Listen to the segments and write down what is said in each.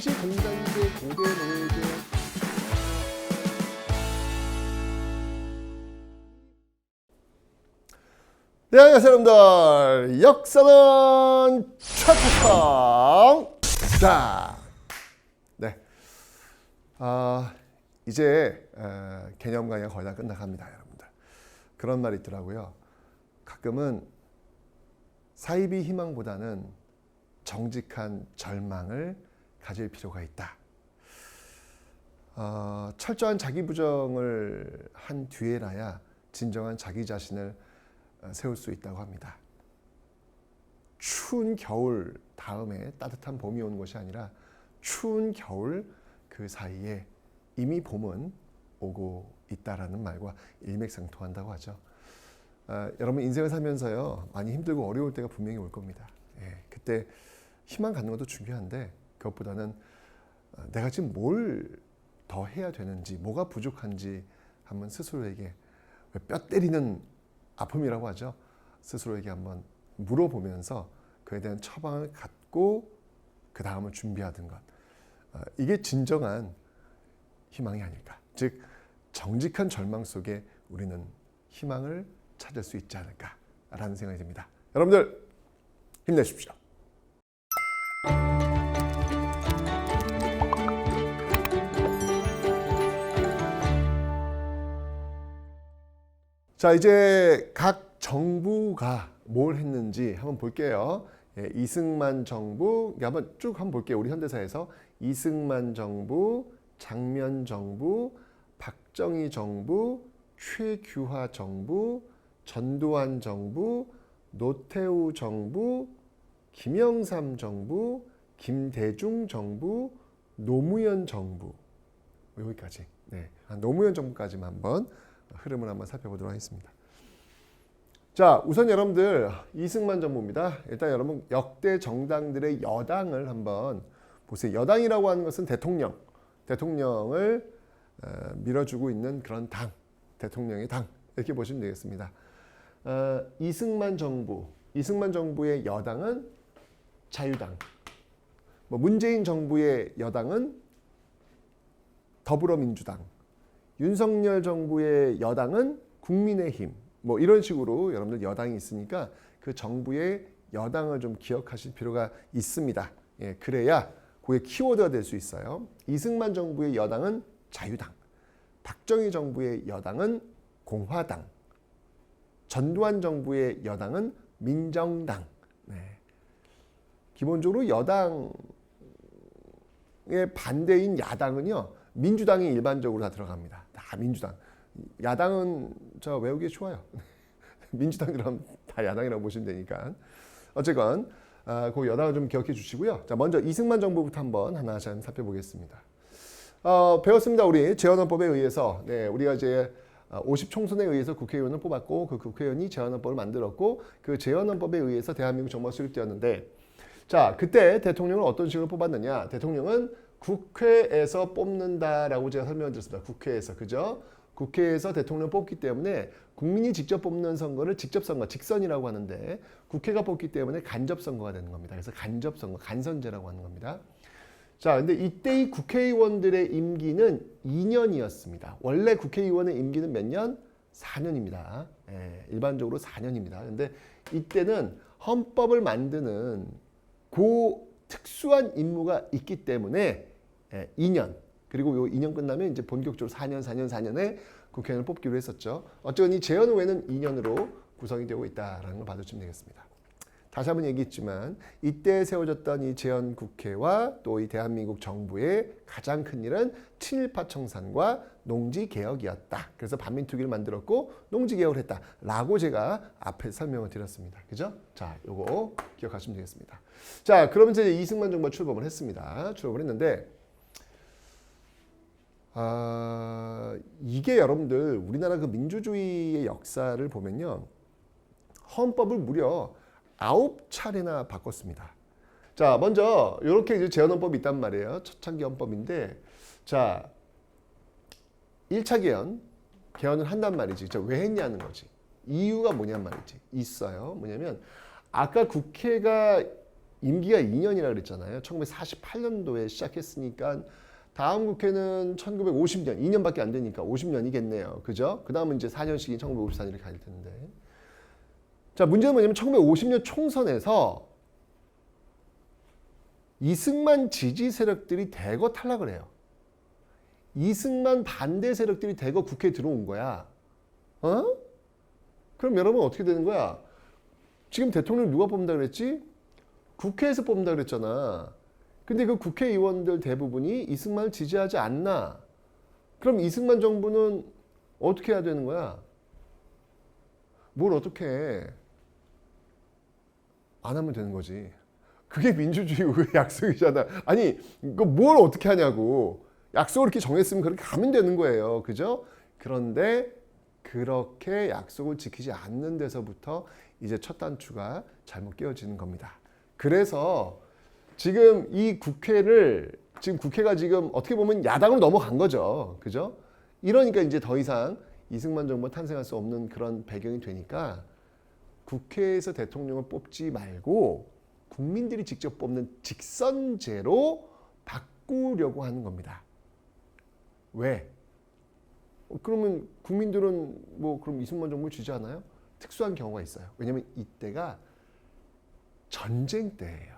당시 공산제, 고대 노예제 네, 안녕하세요 여러분들. 역사는 차차창. 자, 네, 이제 개념 강의가 거의 다 끝나갑니다 여러분들. 그런 말이 있더라고요. 가끔은 사이비 희망보다는 정직한 절망을 가질 필요가 있다. 철저한 자기 부정을 한 뒤에나야 진정한 자기 자신을 세울 수 있다고 합니다. 추운 겨울 다음에 따뜻한 봄이 오는 것이 아니라 추운 겨울 그 사이에 이미 봄은 오고 있다라는 말과 일맥상통한다고 하죠. 여러분 인생을 살면서요 많이 힘들고 어려울 때가 분명히 올 겁니다. 그때 희망 갖는 것도 중요한데 그것보다는 내가 지금 뭘 더 해야 되는지, 뭐가 부족한지 한번 스스로에게 뼈 때리는 아픔이라고 하죠. 스스로에게 한번 물어보면서 그에 대한 처방을 갖고 그 다음을 준비하는 것. 이게 진정한 희망이 아닐까. 즉 정직한 절망 속에 우리는 희망을 찾을 수 있지 않을까라는 생각이 듭니다. 여러분들 힘내십시오. 자, 이제 각 정부가 뭘 했는지 한번 볼게요. 이승만 정부, 한번 쭉 한번 볼게요. 우리 현대사에서 이승만 정부, 장면 정부, 박정희 정부, 최규하 정부, 전두환 정부, 노태우 정부, 김영삼 정부, 김대중 정부, 노무현 정부. 여기까지. 네, 노무현 정부까지만 한번 흐름을 한번 살펴보도록 하겠습니다. 자, 우선 여러분들 이승만 정부입니다. 일단 여러분 역대 정당들의 여당을 한번 보세요. 여당이라고 하는 것은 대통령을 밀어주고 있는 그런 당, 대통령의 당 이렇게 보시면 되겠습니다. 이승만 정부의 여당은 자유당, 문재인 정부의 여당은 더불어민주당, 윤석열 정부의 여당은 국민의힘, 이런 식으로 여러분들 여당이 있으니까 그 정부의 여당을 좀 기억하실 필요가 있습니다. 그래야 그게 키워드가 될 수 있어요. 이승만 정부의 여당은 자유당, 박정희 정부의 여당은 공화당, 전두환 정부의 여당은 민정당. 기본적으로 여당의 반대인 야당은요, 민주당이 일반적으로 다 들어갑니다. 다 민주당. 야당은 저 외우기 좋아요. 민주당이라면 다 야당이라고 보시면 되니까. 어쨌건 그 여당을 좀 기억해 주시고요. 자, 먼저 이승만 정부부터 한번 하나씩 살펴보겠습니다. 배웠습니다. 우리 재헌헌법에 의해서 우리가 이제 50총선에 의해서 국회의원을 뽑았고 그 국회의원이 재헌헌법을 만들었고 그 재헌헌법에 의해서 대한민국 정부가 수립되었는데, 자, 그때 대통령을 어떤 식으로 뽑았느냐? 대통령은 국회에서 뽑는다라고 제가 설명을 드렸습니다. 국회에서, 그죠? 국회에서 대통령을 뽑기 때문에 국민이 직접 뽑는 선거를 직접선거, 직선이라고 하는데 국회가 뽑기 때문에 간접선거가 되는 겁니다. 그래서 간접선거, 간선제라고 하는 겁니다. 자, 근데 이때 이 국회의원들의 임기는 2년이었습니다. 원래 국회의원의 임기는 몇 년? 4년입니다. 일반적으로 4년입니다. 근데 이때는 헌법을 만드는 특수한 임무가 있기 때문에 2년, 그리고 요 2년 끝나면 이제 본격적으로 4년에 국회의원을 뽑기로 했었죠. 어쨌든 이 재헌 후에는 2년으로 구성이 되고 있다라는 걸 봐주시면 되겠습니다. 다시 한번 얘기했지만 이때 세워졌던 이 재헌 국회와 또 이 대한민국 정부의 가장 큰 일은 친일파 청산과 농지 개혁이었다. 그래서 반민특위를 만들었고 농지 개혁을 했다라고 제가 앞에 설명을 드렸습니다. 그죠? 자, 요거 기억하시면 되겠습니다. 자, 그러면 이제 이승만 정부가 출범을 했습니다. 출범을 했는데 이게 여러분들 우리나라 그 민주주의의 역사를 보면요, 헌법을 무려 9차례나 바꿨습니다. 자, 먼저 이렇게 이제 재헌헌법이 있단 말이에요. 초창기 헌법인데, 자, 1차 개헌을 한단 말이지. 왜 했냐는 거지. 이유가 뭐냔 말이지. 있어요. 뭐냐면 아까 국회가 임기가 2년이라 그랬잖아요. 1948년도에 시작했으니까 다음 국회는 1950년, 2년밖에 안 되니까 50년이겠네요. 그죠? 그 다음은 이제 4년씩인 1954년이 갈 텐데. 자, 문제는 뭐냐면 1950년 총선에서 이승만 지지 세력들이 대거 탈락을 해요. 이승만 반대 세력들이 대거 국회에 들어온 거야. 어? 그럼 여러분 어떻게 되는 거야? 지금 대통령 누가 뽑는다 그랬지? 국회에서 뽑는다 그랬잖아. 근데 그 국회의원들 대부분이 이승만을 지지하지 않나? 그럼 이승만 정부는 어떻게 해야 되는 거야? 뭘 어떻게 해? 안 하면 되는 거지. 그게 민주주의 약속이잖아. 아니, 이거 뭘 어떻게 하냐고. 약속을 이렇게 정했으면 그렇게 가면 되는 거예요. 그죠? 그런데 그렇게 약속을 지키지 않는 데서부터 이제 첫 단추가 잘못 끼워지는 겁니다. 그래서 지금 이 국회를 지금 국회가 지금 어떻게 보면 야당으로 넘어간 거죠. 그죠? 이러니까 이제 더 이상 이승만 정부가 탄생할 수 없는 그런 배경이 되니까 국회에서 대통령을 뽑지 말고 국민들이 직접 뽑는 직선제로 바꾸려고 하는 겁니다. 왜? 그러면 국민들은 뭐 그럼 이승만 정부를 지지하나요? 특수한 경우가 있어요. 왜냐하면 이때가 전쟁 때예요.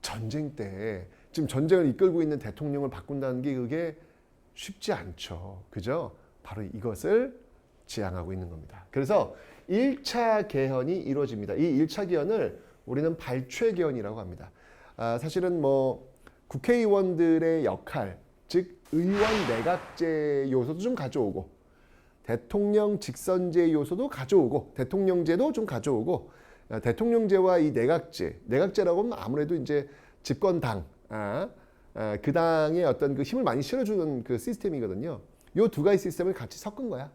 전쟁 때 지금 전쟁을 이끌고 있는 대통령을 바꾼다는 게 그게 쉽지 않죠. 그죠? 바로 이것을 지향하고 있는 겁니다. 그래서 1차 개헌이 이루어집니다. 이 1차 개헌을 우리는 발췌 개헌이라고 합니다. 사실은 뭐 국회의원들의 역할, 즉 의원 내각제 요소도 좀 가져오고 대통령 직선제 요소도 가져오고 대통령제도 좀 가져오고 대통령제와 이 내각제라고 하면 아무래도 이제 집권당, 그 당의 어떤 그 힘을 많이 실어주는 그 시스템이거든요. 요 두 가지 시스템을 같이 섞은 거야.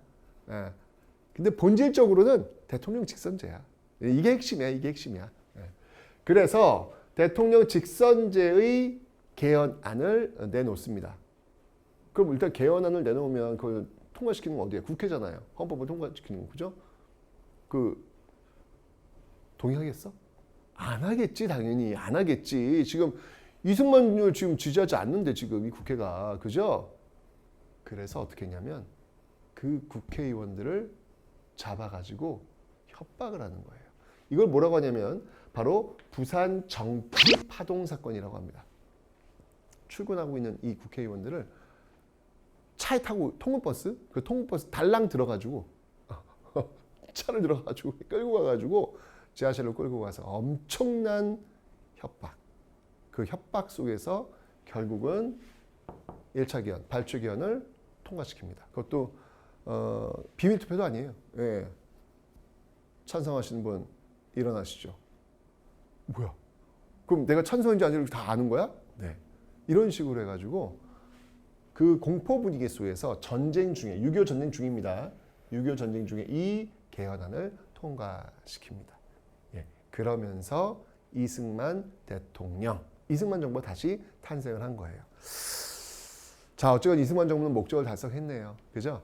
근데 본질적으로는 대통령 직선제야. 이게 핵심이야. 이게 핵심이야. 그래서 대통령 직선제의 개헌안을 내놓습니다. 그럼 일단 개헌안을 내놓으면 그걸 통과시키는 건 어디야? 국회잖아요. 헌법을 통과시키는 거, 그죠? 동의하겠어? 안 하겠지, 당연히. 안 하겠지. 지금 이승만을 지금 지지하지 않는데 지금 이 국회가, 그죠? 그래서 어떻게 했냐면 그 국회의원들을 잡아가지고 협박을 하는 거예요. 이걸 뭐라고 하냐면 바로 부산 정치 파동 사건이라고 합니다. 출근하고 있는 이 국회의원들을 차에 타고 통근버스, 그 통근버스 달랑 들어가지고 차를 들어가지고 끌고 가가지고 지하실로 끌고 가서 엄청난 협박. 그 협박 속에서 결국은 1차 개헌, 발췌 개헌을 통과시킵니다. 그것도 비밀 투표도 아니에요. 예. 찬성하시는 분 일어나시죠. 뭐야? 그럼 내가 찬성인지 아닌지 다 아는 거야? 네. 이런 식으로 해가지고 그 공포 분위기 속에서 전쟁 중에 6.25 전쟁 중입니다. 6.25 전쟁 중에 이 개헌안을 통과시킵니다. 예. 그러면서 이승만 대통령, 이승만 정부가 다시 탄생을 한 거예요. 자, 어쨌건 이승만 정부는 목적을 달성했네요. 그죠?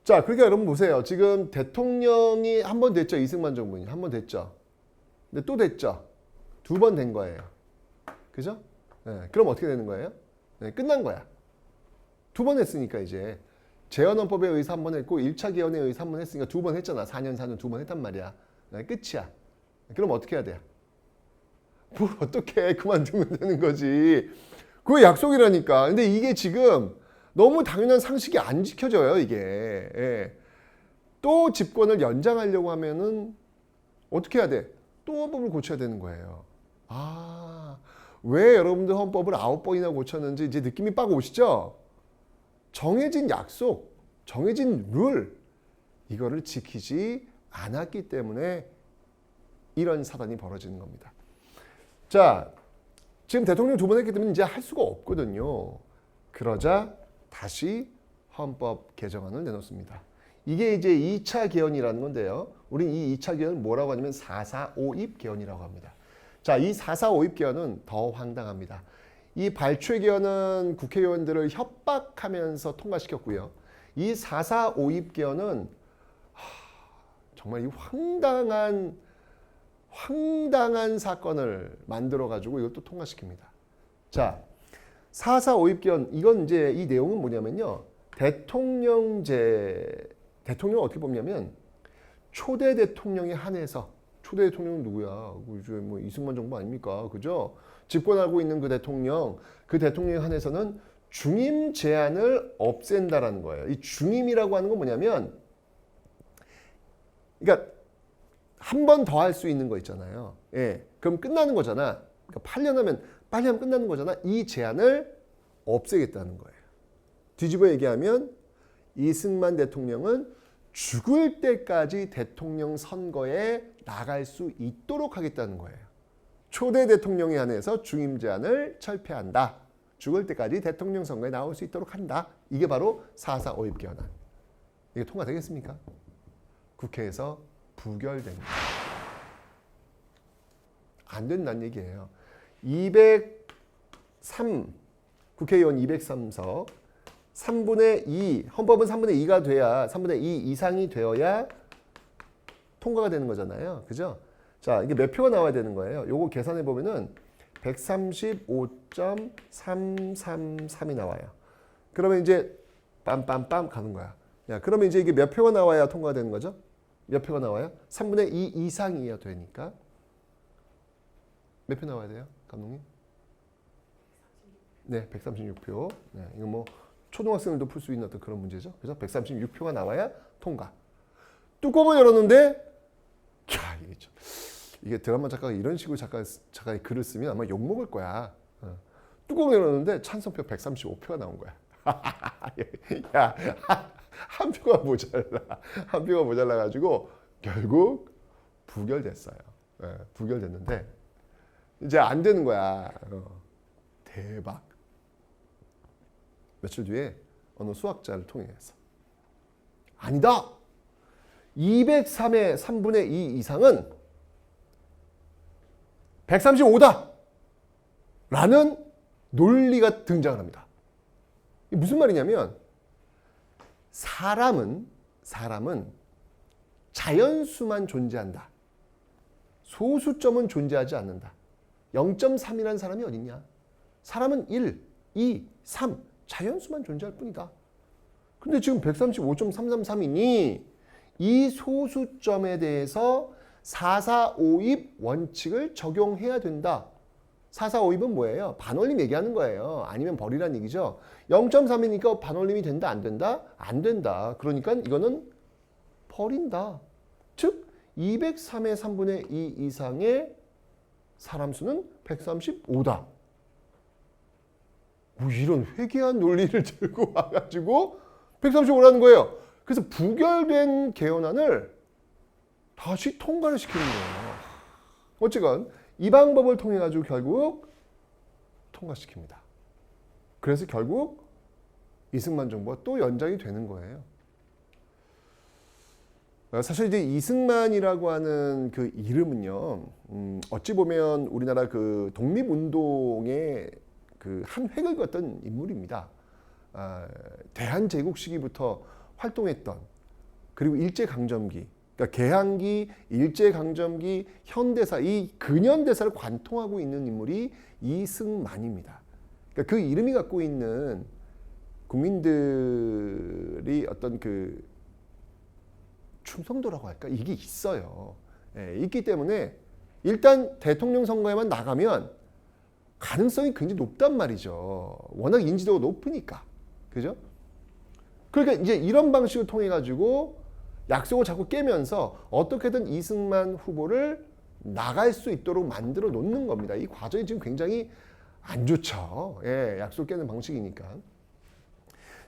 자, 그러니까 여러분 보세요. 지금 대통령이 한 번 됐죠. 이승만 정부는 한 번 됐죠. 근데 또 됐죠. 2번 된 거예요. 그죠? 네, 그럼 어떻게 되는 거예요? 네, 끝난 거야. 2번 했으니까 이제 재헌헌법에 의해서 한 번 했고 1차 개헌에 의해서 한 번 했으니까 2번 했잖아. 4년 2번 했단 말이야. 네, 끝이야. 그럼 어떻게 해야 돼? 뭘 어떻게 해? 그만두면 되는 거지. 그거 약속이라니까. 근데 이게 지금 너무 당연한 상식이 안 지켜져요, 이게. 예. 또 집권을 연장하려고 하면은 어떻게 해야 돼? 또 헌법을 고쳐야 되는 거예요. 왜 여러분들 헌법을 9번이나 고쳤는지 이제 느낌이 빡 오시죠? 정해진 약속, 정해진 룰, 이거를 지키지 않았기 때문에 이런 사단이 벌어지는 겁니다. 자, 지금 대통령 2번 했기 때문에 이제 할 수가 없거든요. 그러자 다시 헌법 개정안을 내놓습니다. 이게 이제 2차 개헌이라는 건데요. 우린 이 2차 개헌을 뭐라고 하냐면 4.4.5입 개헌이라고 합니다. 자, 이 4.4.5입 개헌은 더 황당합니다. 이 발췌 개헌은 국회의원들을 협박하면서 통과시켰고요. 이 4.4.5입 개헌은 정말 이 황당한 황당한 사건을 만들어 가지고 이것도 통과시킵니다. 자, 4.4 오입견 이건 이제 이 내용은 뭐냐면요. 대통령을 어떻게 보냐면 초대 대통령에 한해서 초대 대통령은 누구야? 뭐 이승만 정부 아닙니까? 그죠? 집권하고 있는 그 대통령에 한해서는 중임 제한을 없앤다라는 거예요. 이 중임이라고 하는 건 뭐냐면 그러니까 한 번 더 할 수 있는 거 있잖아요. 예. 그럼 끝나는 거잖아. 그러니까 8년 하면 빨리 하면 끝나는 거잖아. 이 제한을 없애겠다는 거예요. 뒤집어 얘기하면 이승만 대통령은 죽을 때까지 대통령 선거에 나갈 수 있도록 하겠다는 거예요. 초대 대통령에 한해서 중임 제한을 철폐한다. 죽을 때까지 대통령 선거에 나올 수 있도록 한다. 이게 바로 4.4 오입개헌안. 이게 통과되겠습니까? 국회에서 부결됩니다. 안 된다는 얘기예요. 203 국회의원 203석 3분의 2 헌법은 3분의 2가 돼야 3분의 2 이상이 되어야 통과가 되는 거잖아요. 그죠? 자, 이게 몇 표가 나와야 되는 거예요. 요거 계산해 보면은 135.333이 나와요. 그러면 이제 빰빰빰 가는 거야. 야, 그러면 이제 이게 몇 표가 나와야 통과가 되는 거죠? 몇 표가 나와요? 3분의 2 이상이어야 되니까 몇 표 나와야 돼요? 감독님? 네, 136표. 네, 이거 뭐 초등학생들도 풀 수 있는 어떤 그런 문제죠. 그래서 136표가 나와야 통과. 뚜껑을 열었는데 이게 드라마 작가가 이런 식으로 작가의 글을 쓰면 아마 욕먹을 거야. 뚜껑을 열었는데 찬성표 135표가 나온 거야. 야, 한 표가 모자라. 한 표가 모자라가지고 결국 부결됐어요. 부결됐는데 이제 안 되는 거야. 대박. 며칠 뒤에 어느 수학자를 통해서 아니다. 203의 3분의 2 이상은 135다. 라는 논리가 등장을 합니다. 이게 무슨 말이냐면 사람은 자연수만 존재한다. 소수점은 존재하지 않는다. 0.3이라는 사람이 어딨냐? 사람은 1, 2, 3 자연수만 존재할 뿐이다. 근데 지금 135.333이니 이 소수점에 대해서 4.4 오입 원칙을 적용해야 된다. 4.4 오입은 뭐예요? 반올림 얘기하는 거예요. 아니면 버리라는 얘기죠. 0.3이니까 반올림이 된다, 안 된다? 안 된다. 그러니까 이거는 버린다. 즉 203의 3분의 2 이상의 사람 수는 135다. 뭐 이런 회개한 논리를 들고 와가지고 135라는 거예요. 그래서 부결된 개헌안을 다시 통과를 시키는 거예요. 어쨌건 이 방법을 통해 가지고 결국 통과시킵니다. 그래서 결국 이승만 정부가 또 연장이 되는 거예요. 사실 이제 이승만이라고 하는 그 이름은요, 어찌 보면 우리나라 그 독립운동의 그 한 획을 그었던 인물입니다. 대한제국 시기부터 활동했던, 그리고 일제강점기, 그러니까 개항기, 일제강점기, 현대사, 이 근현대사를 관통하고 있는 인물이 이승만입니다. 그러니까 그 이름이 갖고 있는 국민들이 어떤 그 충성도라고 할까? 이게 있어요. 있기 때문에 일단 대통령 선거에만 나가면 가능성이 굉장히 높단 말이죠. 워낙 인지도가 높으니까. 그죠? 그러니까 이제 이런 방식을 통해 가지고 약속을 자꾸 깨면서 어떻게든 이승만 후보를 나갈 수 있도록 만들어 놓는 겁니다. 이 과정이 지금 굉장히 안 좋죠. 약속 깨는 방식이니까.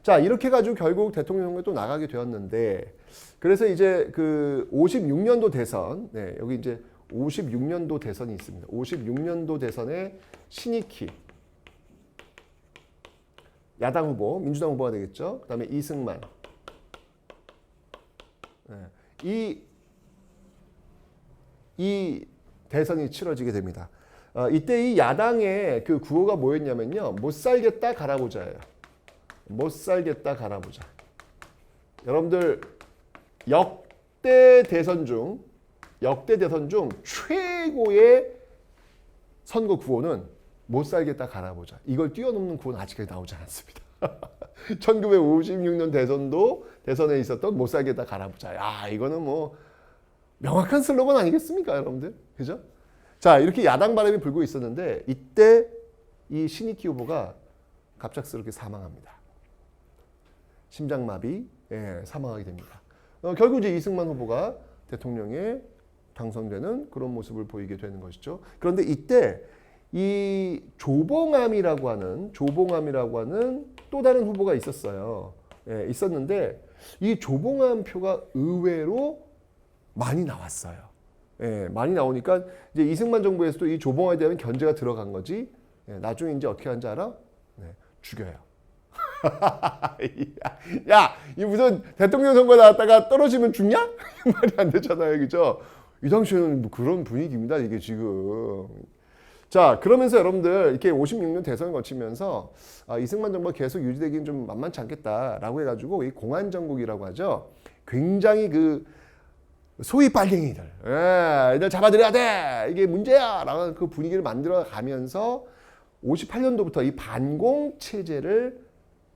자, 이렇게 가지고 결국 대통령 선거에 또 나가게 되었는데, 그래서 이제 그 56년도 대선, 여기 이제 56년도 대선이 있습니다. 56년도 대선에 신익희 야당 후보, 민주당 후보가 되겠죠. 그 다음에 이승만. 이 대선이 치러지게 됩니다. 이때 이 야당의 그 구호가 뭐였냐면요. 못 살겠다 갈아보자예요. 못 살겠다 갈아보자. 여러분들 역대 대선 중 역대 대선 중 최고의 선거 구호는 못 살겠다 갈아보자. 이걸 뛰어넘는 구호는 아직까지 나오지 않았습니다. 1956년 대선에 있었던 못 살겠다 갈아보자. 야, 이거는 뭐 명확한 슬로건 아니겠습니까, 여러분들? 그죠? 자, 이렇게 야당 바람이 불고 있었는데 이때 이 신익희 후보가 갑작스럽게 사망합니다. 심장마비, 사망하게 됩니다. 결국 이제 이승만 후보가 대통령에 당선되는 그런 모습을 보이게 되는 것이죠. 그런데 이때 이 조봉암이라고 하는 또 다른 후보가 있었어요. 있었는데 이 조봉암 표가 의외로 많이 나왔어요. 많이 나오니까 이제 이승만 정부에서도 이 조봉암에 대한 견제가 들어간 거지. 나중에 이제 어떻게 하는지 알아? 죽여요. 야, 이 무슨 대통령 선거 나왔다가 떨어지면 죽냐? 말이 안 되잖아요, 그죠? 이 당시에는 뭐 그런 분위기입니다, 이게 지금. 자, 그러면서 여러분들 이렇게 56년 대선을 거치면서 이승만 정부가 계속 유지되기는 좀 만만치 않겠다라고 해가지고 이 공안정국이라고 하죠. 굉장히 그 소위 빨갱이들, 이들 잡아들여야 돼, 이게 문제야라는 그 분위기를 만들어가면서 58년도부터 이 반공 체제를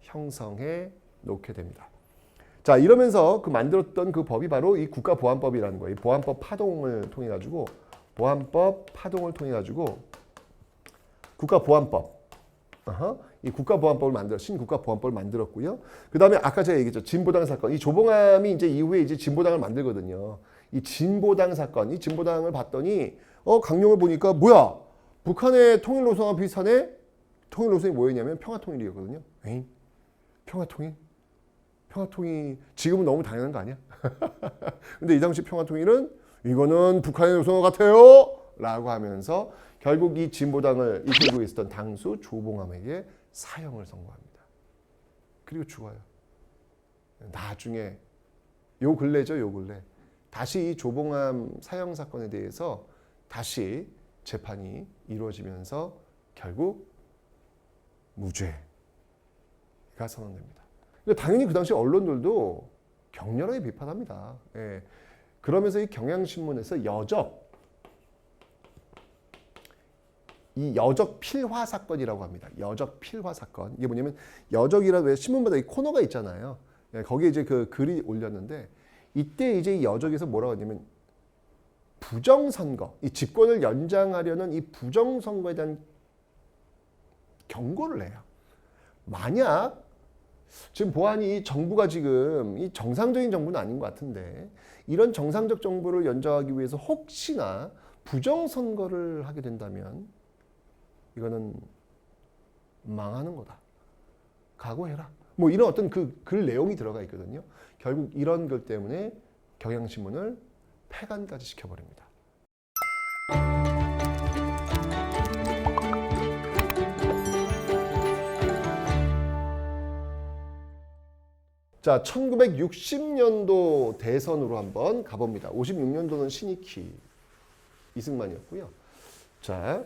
형성해 놓게 됩니다. 자, 이러면서 그 만들었던 그 법이 바로 이 국가보안법이라는 거예요. 이 보안법 파동을 통해 가지고 국가보안법. 이 국가보안법을 신국가보안법을 만들었고요. 그 다음에 아까 제가 얘기했죠. 진보당 사건. 이 조봉암이 이제 이후에 이제 진보당을 만들거든요. 이 진보당 사건, 이 진보당을 봤더니 강령을 보니까 뭐야? 북한의 통일 노선과 비슷하네? 통일 노선이 뭐였냐면 평화통일이었거든요. 에이, 평화통일? 평화통일 지금은 너무 당연한 거 아니야? 근데 이 당시 평화통일은 이거는 북한의 노선과 같아요 라고 하면서 결국 이 진보당을 이끌고 있었던 당수 조봉암에게 사형을 선고합니다. 그리고 죽어요. 나중에 요 근래죠, 요 근래. 다시 이 조봉암 사형 사건에 대해서 다시 재판이 이루어지면서 결국 무죄가 선언됩니다. 당연히 그 당시 언론들도 격렬하게 비판합니다. 그러면서 이 경향신문에서 이 여적 필화 사건이라고 합니다. 여적 필화 사건. 이게 뭐냐면 여적이라고 신문마다 이 코너가 있잖아요. 거기에 이제 그 글이 올렸는데 이때 이제 이 여적에서 뭐라고 하냐면 부정선거, 이 집권을 연장하려는 이 부정선거에 대한 경고를 해요. 만약 지금 보아하니 이 정부가 지금 이 정상적인 정부는 아닌 것 같은데 이런 정상적 정부를 연장하기 위해서 혹시나 부정선거를 하게 된다면 이거는 망하는 거다. 각오해라. 뭐 이런 어떤 그 글 내용이 들어가 있거든요. 결국 이런 것 때문에 경향신문을 폐간까지 시켜버립니다. 자, 1960년도 대선으로 한번 가봅니다. 56년도는 신익희, 이승만이었고요. 자,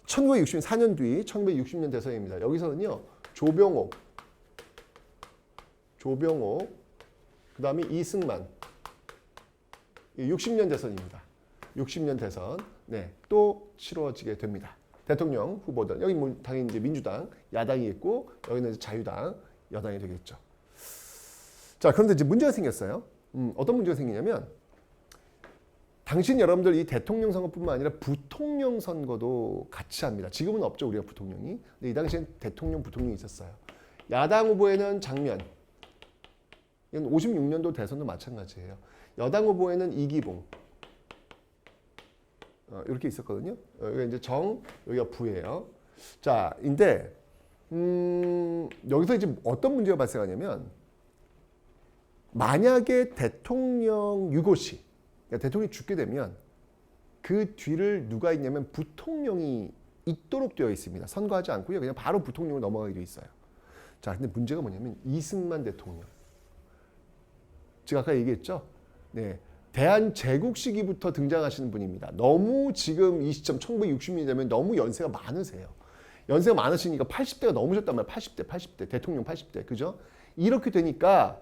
1964년 뒤 1960년 대선입니다. 여기서는요. 조병옥, 그 다음에 이승만. 60년 대선입니다. 60년 대선. 네, 또 치러지게 됩니다. 대통령 후보들. 여기 뭐 당연히 이제 민주당, 야당이 있고, 여기는 이제 자유당, 여당이 되겠죠. 자, 그런데 이제 문제가 생겼어요. 어떤 문제가 생기냐면, 당신 여러분들 이 대통령 선거뿐만 아니라 부통령 선거도 같이 합니다. 지금은 없죠, 우리가 부통령이. 근데 이 당시엔 대통령, 부통령이 있었어요. 야당 후보에는 장면. 이건 56년도 대선도 마찬가지예요. 여당 후보에는 이기봉. 이렇게 있었거든요. 여기가 이제 정, 여기가 부예요. 자, 근데 여기서 이제 어떤 문제가 발생하냐면 만약에 대통령 유고시, 그러니까 대통령이 죽게 되면 그 뒤를 누가 있냐면 부통령이 있도록 되어 있습니다. 선거하지 않고요. 그냥 바로 부통령으로 넘어가게 되어 있어요. 자, 근데 문제가 뭐냐면 이승만 대통령. 제가 아까 얘기했죠? 네. 대한제국 시기부터 등장하시는 분입니다. 너무 지금 이 시점 1960년이 되면 너무 연세가 많으세요. 연세가 많으시니까 80대가 넘으셨단 말이에요. 80대. 대통령 80대. 그죠? 이렇게 되니까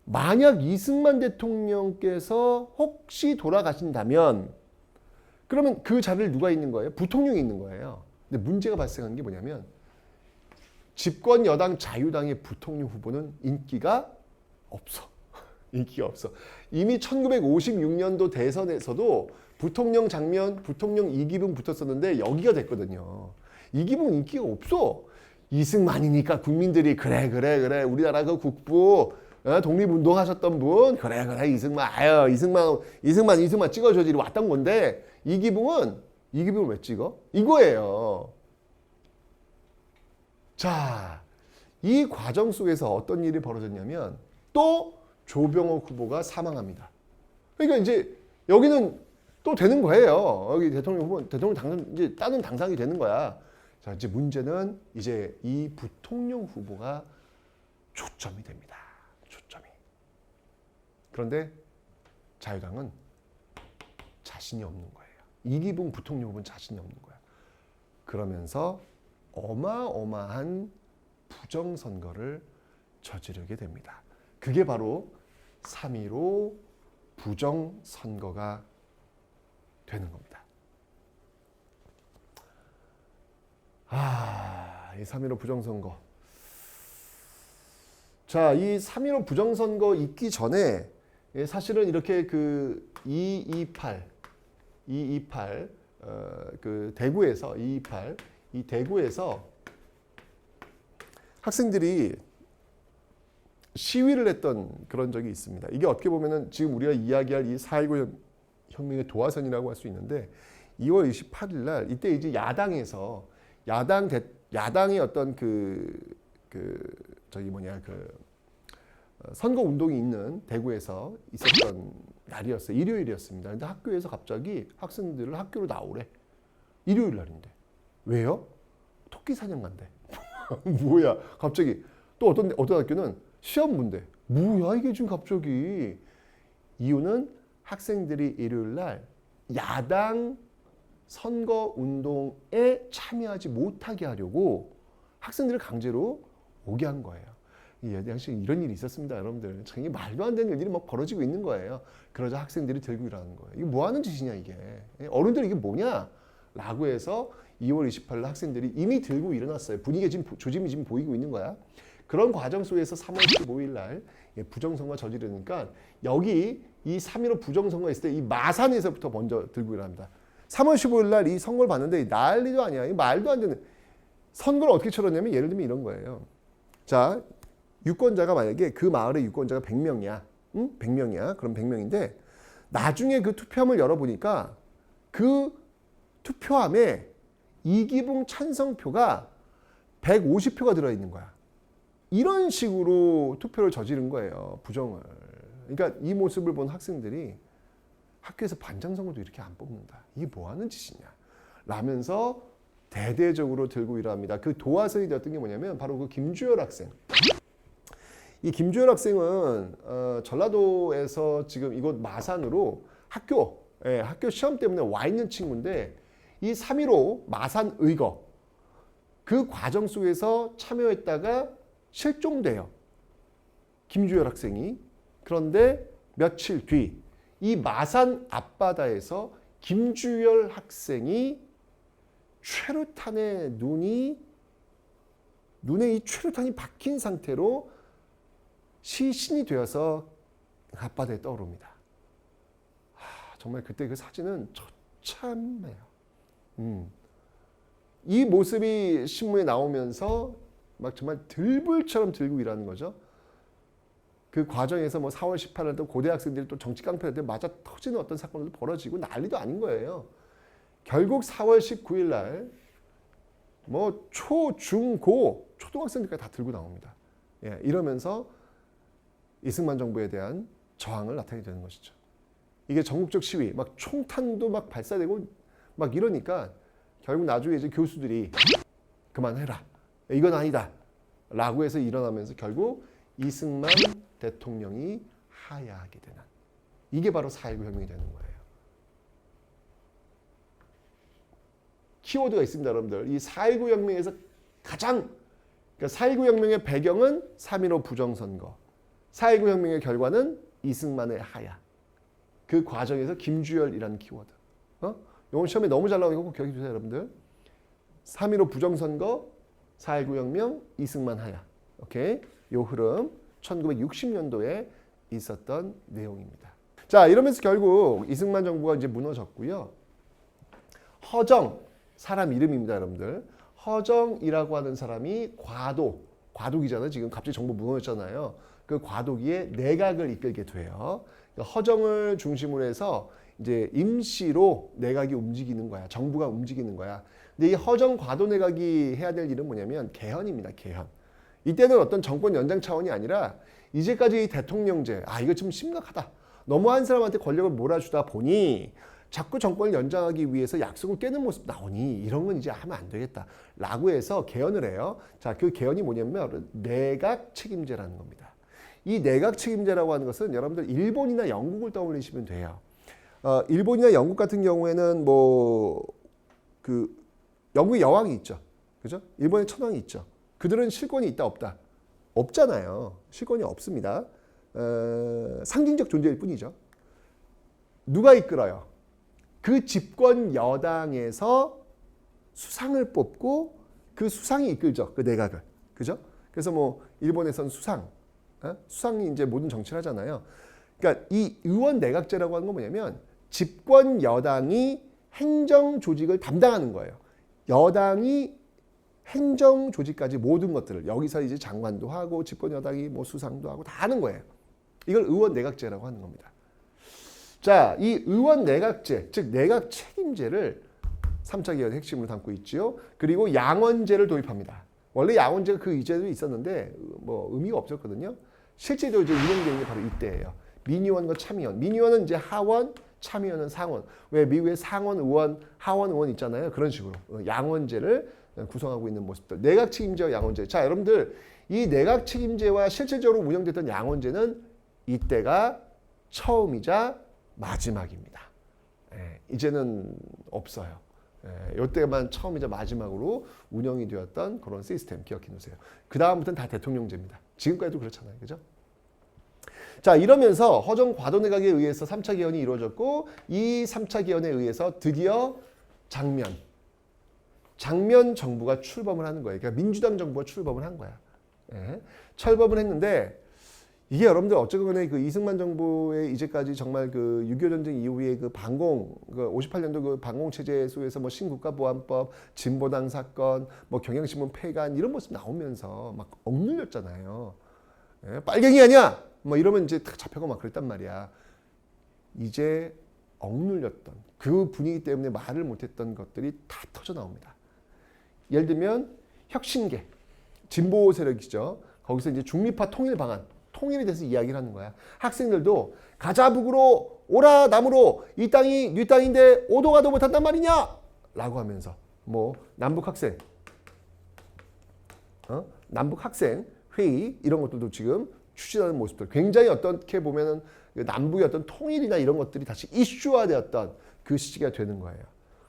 만약 이승만 대통령께서 혹시 돌아가신다면 그러면 그 자리를 누가 있는 거예요? 부통령이 있는 거예요. 근데 문제가 발생한 게 뭐냐면 집권 여당 자유당의 부통령 후보는 인기가 없어. 인기가 없어. 이미 1956년도 대선에서도 부통령 장면, 부통령 이기붕 붙었었는데 여기가 됐거든요. 이기붕 인기가 없어. 이승만이니까 국민들이 그래 우리나라 그 국부 독립운동하셨던 분 그래 이승만 아유 이승만 찍어줘야지 왔던 건데 이기붕을 왜 찍어? 이거예요. 자, 이 과정 속에서 어떤 일이 벌어졌냐면 또 조병옥 후보가 사망합니다. 그러니까 이제 여기는 또 되는 거예요. 여기 대통령 당선 이제 다른 당상이 되는 거야. 자, 이제 문제는 이제 이 부통령 후보가 초점이 됩니다. 초점이. 그런데 자유당은 자신이 없는 거예요. 이기붕 부통령 후보는 자신이 없는 거야. 그러면서 어마어마한 부정선거를 저지르게 됩니다. 그게 바로 3.15 부정선거가 되는 겁니다. 이 3.15 부정선거. 자, 이 3.15 부정선거 있기 전에 사실은 이렇게 그 228 그 대구에서 228 이 대구에서 학생들이 시위를 했던 그런 적이 있습니다. 이게 어떻게 보면은 지금 우리가 이야기할 이 4.19 혁명의 도화선이라고 할 수 있는데 2월 28일 날 이때 이제 야당에서 야당의 어떤 선거 운동이 있는 대구에서 있었던 날이었어요. 일요일이었습니다. 근데 학교에서 갑자기 학생들을 학교로 나오래. 일요일 날인데. 왜요? 토끼 사냥 간대. 뭐야? 갑자기 또 어떤 학교는 시험 문제. 뭐야 이게 지금 갑자기? 이유는 학생들이 일요일 날 야당 선거 운동에 참여하지 못하게 하려고 학생들을 강제로 오게 한 거예요. 당시 이런 일이 있었습니다, 여러분들. 참 말도 안 되는 일들이 막 벌어지고 있는 거예요. 그러자 학생들이 들고 일어나는 거예요. 이게 뭐 하는 짓이냐 이게? 어른들 이게 뭐냐? 라고 해서 2월 28일 학생들이 이미 들고 일어났어요. 분위기가 지금 조짐이 지금 보이고 있는 거야. 그런 과정 속에서 3월 15일 날 부정선거 저지르니까 여기 이 3.15 부정선거 있을 때 이 마산에서부터 먼저 들고 일어납니다. 3월 15일 날 이 선거를 봤는데 난리도 아니야. 말도 안 되는. 선거를 어떻게 치렀냐면 예를 들면 이런 거예요. 자, 유권자가 만약에 그 마을의 유권자가 100명이야. 응? 100명이야. 그럼 100명인데 나중에 그 투표함을 열어보니까 그 투표함에 이기붕 찬성표가 150표가 들어있는 거야. 이런 식으로 투표를 저지른 거예요. 부정을. 그러니까 이 모습을 본 학생들이 학교에서 반장선거도 이렇게 안 뽑는다. 이게 뭐 하는 짓이냐. 라면서 대대적으로 들고 일어납니다. 그 도화선이 되었던 게 뭐냐면 바로 그 김주열 학생. 이 김주열 학생은 전라도에서 지금 이곳 마산으로 학교 시험 때문에 와 있는 친구인데 이 3.15 마산 의거 그 과정 속에서 참여했다가 실종돼요. 김주열 학생이. 그런데 며칠 뒤 이 마산 앞바다에서 김주열 학생이 최루탄에 눈에 이 최루탄이 박힌 상태로 시신이 되어서 앞바다에 떠오릅니다. 정말 그때 그 사진은 처참해요. 이 모습이 신문에 나오면서 막 정말 들불처럼 들고 일하는 거죠. 그 과정에서 뭐 4월 18일 또 고대학생들이 또 정치 깡패한테 맞아 터지는 어떤 사건도 벌어지고 난리도 아닌 거예요. 결국 4월 19일 날 뭐 초, 중, 고, 초등학생들까지 다 들고 나옵니다. 이러면서 이승만 정부에 대한 저항을 나타내게 되는 것이죠. 이게 전국적 시위, 막 총탄도 막 발사되고 막 이러니까 결국 나중에 이제 교수들이 그만해라. 이건 아니다. 라고 해서 일어나면서 결국 이승만 대통령이 하야하게 되는 이게 바로 4.19 혁명이 되는 거예요. 키워드가 있습니다, 여러분들. 이 4.19 혁명에서 가장 그러니까 4.19 혁명의 배경은 3.15 부정선거. 4.19 혁명의 결과는 이승만의 하야. 그 과정에서 김주열이라는 키워드. 이건 시험에 너무 잘 나오니까 꼭 기억해 주세요, 여러분들. 3.15 부정선거, 4.19 혁명, 이승만 하야. 오케이? 요 흐름 1960년도에 있었던 내용입니다. 자, 이러면서 결국 이승만 정부가 이제 무너졌고요. 허정, 사람 이름입니다, 여러분들. 허정이라고 하는 사람이 과도기잖아요. 지금 갑자기 정부 무너졌잖아요. 그 과도기에 내각을 이끌게 돼요. 허정을 중심으로 해서 이제 임시로 내각이 움직이는 거야. 정부가 움직이는 거야. 근데 이 허정 과도 내각이 해야 될 일은 뭐냐면 개헌입니다. 개헌. 이때는 어떤 정권 연장 차원이 아니라 이제까지 이 대통령제, 이거 좀 심각하다. 너무 한 사람한테 권력을 몰아주다 보니 자꾸 정권을 연장하기 위해서 약속을 깨는 모습 나오니 이런 건 이제 하면 안 되겠다. 라고 해서 개헌을 해요. 자, 그 개헌이 뭐냐면 내각 책임제라는 겁니다. 이 내각 책임제라고 하는 것은 여러분들 일본이나 영국을 떠올리시면 돼요. 일본이나 영국 같은 경우에는 영국의 여왕이 있죠. 그죠? 일본의 천황이 있죠. 그들은 실권이 있다 없다? 없잖아요. 실권이 없습니다. 상징적 존재일 뿐이죠. 누가 이끌어요? 그 집권 여당에서 수상을 뽑고 그 수상이 이끌죠. 그 내각을. 그죠? 그래서 일본에서는 수상이 이제 모든 정치를 하잖아요. 그러니까 이 의원 내각제라고 하는 건 뭐냐면 집권 여당이 행정 조직을 담당하는 거예요. 여당이 행정 조직까지 모든 것들을 여기서 이제 장관도 하고 집권 여당이 수상도 하고 다 하는 거예요. 이걸 의원 내각제라고 하는 겁니다. 자, 이 의원 내각제, 즉 내각 책임제를 3차 개헌의 핵심으로 담고 있지요. 그리고 양원제를 도입합니다. 원래 양원제가 그 이전에도 있었는데 의미가 없었거든요. 실제로 이제 운영되는 게 바로 이때예요. 민의원과 참의원. 민의원은 이제 하원, 참의원은 상원. 왜 미국의 상원 의원, 하원 의원 있잖아요. 그런 식으로 양원제를 구성하고 있는 모습들. 내각 책임제와 양원제. 자, 여러분들 이 내각 책임제와 실질적으로 운영됐던 양원제는 이때가 처음이자 마지막입니다. 이제는 없어요. 이때만 처음이자 마지막으로 운영이 되었던 그런 시스템 기억해 놓으세요. 그 다음부터는 다 대통령제입니다. 지금까지도 그렇잖아요. 그죠? 자, 이러면서 허정 과도 내각에 의해서 3차 개헌이 이루어졌고 이 3차 개헌에 의해서 드디어 장면 정부가 출범을 하는 거예요. 그러니까 민주당 정부가 출범을 한 거야. 출범을 했는데 이게 여러분들 어쨌거나 그 이승만 정부의 이제까지 정말 그 6.25 전쟁 이후에 그 58년도 그 반공 체제 속에서 신국가보안법, 진보당 사건, 경향신문 폐간 이런 모습 나오면서 막 억눌렸잖아요. 빨갱이 아니야? 이러면 이제 탁 잡혀가 막 그랬단 말이야. 이제 억눌렸던 그 분위기 때문에 말을 못했던 것들이 다 터져 나옵니다. 예를 들면 혁신계, 진보 세력이죠. 거기서 이제 중립화 통일 방안, 통일에 대해서 이야기를 하는 거야. 학생들도 가자 북으로 오라 남으로 이 땅이 네 땅인데 오도 가도 못한단 말이냐? 라고 하면서 남북 학생 회의 이런 것들도 지금 추진하는 모습들 굉장히 어떻게 보면은 남북의 어떤 통일이나 이런 것들이 다시 이슈화되었던 그 시기가 되는 거예요.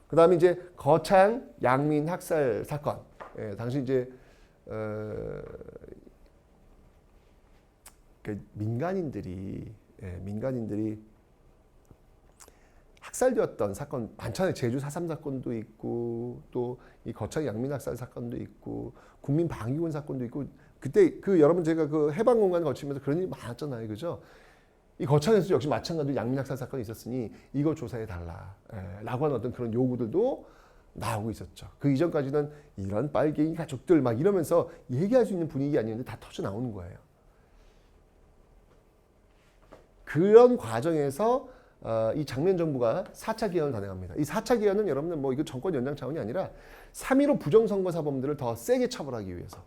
그 다음에 이제 거창 양민 학살 사건. 당시 이제 민간인들이 학살되었던 사건 많잖아요. 제주 4.3 사건도 있고 또 이 거창 양민 학살 사건도 있고 국민 방위군 사건도 있고 그때 여러분 제가 그 해방 공간 거치면서 그런 일이 많았잖아요. 그죠? 이 거창에서 역시 마찬가지로 양민 학살 사건이 있었으니 이거 조사해 달라. 라고 하는 어떤 그런 요구들도 나오고 있었죠. 그 이전까지는 이런 빨갱이 가족들 막 이러면서 얘기할 수 있는 분위기 아니었는데 다 터져 나오는 거예요. 그런 과정에서 이 장면 정부가 4차 개헌을 단행합니다. 이 4차 개헌은 여러분들 이거 정권 연장 차원이 아니라 3.15 부정선거 사범들을 더 세게 처벌하기 위해서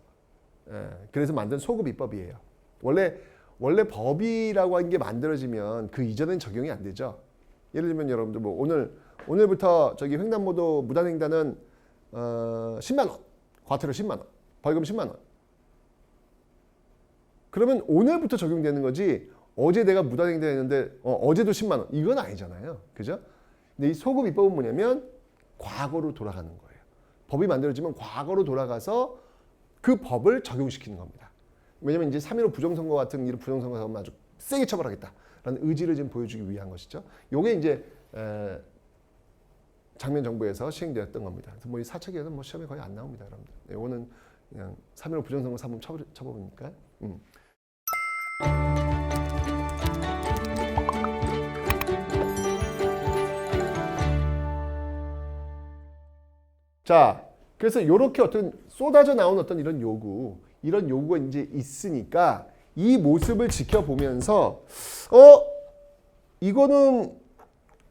그래서 만든 소급 입법이에요. 원래 법이라고 하는 게 만들어지면 그 이전엔 적용이 안 되죠. 예를 들면 여러분들 오늘부터 저기 횡단보도 무단횡단은 10만 원, 과태료 10만 원, 벌금 10만 원. 그러면 오늘부터 적용되는 거지. 어제 내가 무단횡단했는데 어제도 10만 원. 이건 아니잖아요. 그죠? 근데 이 소급 입법은 뭐냐면 과거로 돌아가는 거예요. 법이 만들어지면 과거로 돌아가서 그 법을 적용시키는 겁니다. 왜냐면 이제 3.15 부정선거 같은 이런 부정선거 사건 아주 세게 처벌하겠다라는 의지를 지금 보여주기 위한 것이죠. 요게 이제 장면 정부에서 시행되었던 겁니다. 그래서 뭐 이 4차 개헌은 뭐 시험에 거의 안 나옵니다, 여러분들. 이거는 그냥 3.15 부정선거 사범 처벌이니까. 자, 그래서 이렇게 어떤 쏟아져 나온 어떤 이런 요구가 이제 있으니까 이 모습을 지켜보면서 이거는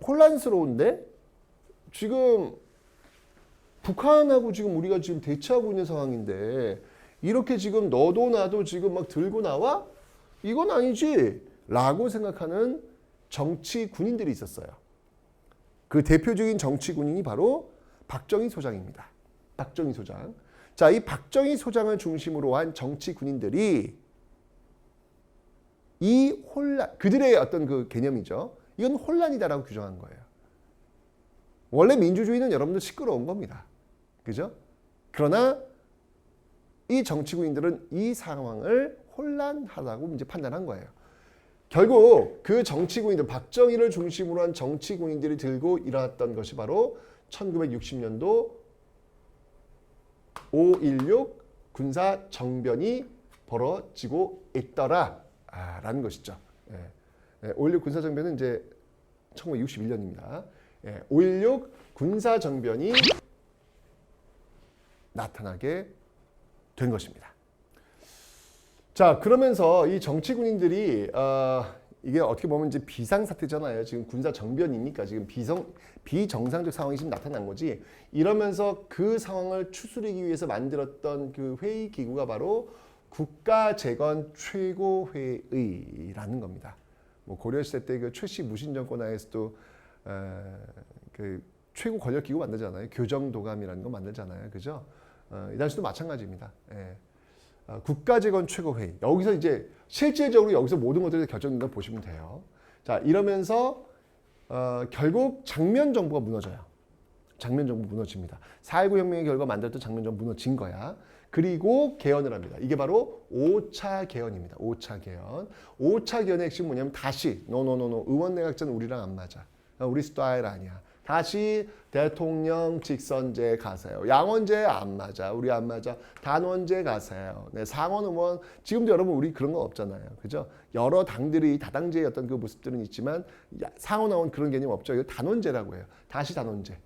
혼란스러운데 지금 북한하고 지금 우리가 지금 대치하고 있는 상황인데 이렇게 지금 너도 나도 지금 막 들고 나와? 이건 아니지 라고 생각하는 정치 군인들이 있었어요. 그 대표적인 정치 군인이 바로 박정희 소장입니다. 박정희 소장. 자, 이 박정희 소장을 중심으로 한 정치 군인들이 이 혼란, 그들의 어떤 그 개념이죠. 이건 혼란이다라고 규정한 거예요. 원래 민주주의는 여러분들 시끄러운 겁니다. 그죠? 그러나 이 정치 군인들은 이 상황을 혼란하다고 이제 판단한 거예요. 결국 그 정치 군인들, 박정희를 중심으로 한 정치 군인들이 들고 일어났던 것이 바로 1960년도 5.16 군사 정변이 벌어지고 있더라 라는 것이죠. 5.16 군사 정변은 이제 1961년입니다. 5.16 군사 정변이 나타나게 된 것입니다. 자, 그러면서 이 정치 군인들이 이게 어떻게 보면 이제 비상사태잖아요. 지금 군사 정변이니까 지금 비정상적 상황이 지금 나타난 거지. 이러면서 그 상황을 추스르기 위해서 만들었던 그 회의 기구가 바로 국가재건 최고회의라는 겁니다. 뭐 고려시대 때 그 최씨 무신 정권 하에서도 그 최고 권력 기구 만들잖아요. 교정도감이라는 거 만들잖아요. 그죠? 이 당시도 마찬가지입니다. 국가재건 최고회의. 여기서 이제 실질적으로 여기서 모든 것들이 결정된다고 보시면 돼요. 자, 이러면서 결국 장면 정부가 무너져요. 장면 정부 무너집니다. 4.19 혁명의 결과 만들었던 장면 정부 무너진 거야. 그리고 개헌을 합니다. 이게 바로 5차 개헌입니다. 5차 개헌. 5차 개헌의 핵심은 뭐냐면 다시 노노노노 의원내각제는 우리랑 안 맞아. 우리 스타일 아니야. 다시 대통령 직선제 가세요. 양원제 안 맞아. 우리 안 맞아. 단원제 가세요. 네, 상원 의원 지금도 여러분 우리 그런 거 없잖아요. 그죠? 여러 당들이 다당제의 어떤 그 모습들은 있지만 상원 의원 그런 개념 없죠. 이거 단원제라고 해요. 다시 단원제.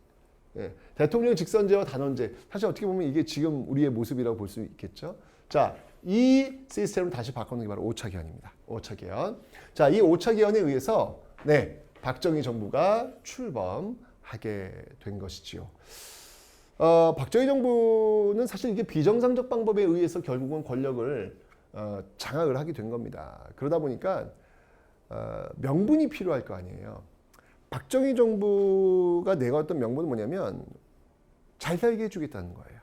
예, 대통령 직선제와 단원제. 사실 어떻게 보면 이게 지금 우리의 모습이라고 볼 수 있겠죠. 자, 이 시스템을 다시 바꾸는 게 바로 5차 개헌입니다. 5차 개헌. 자, 이 5차 개헌에 의해서 박정희 정부가 출범하게 된 것이지요. 박정희 정부는 사실 이게 비정상적 방법에 의해서 결국은 권력을 장악을 하게 된 겁니다. 그러다 보니까 명분이 필요할 거 아니에요. 박정희 정부가 내걸었던 명분은 뭐냐면 잘 살게 해주겠다는 거예요.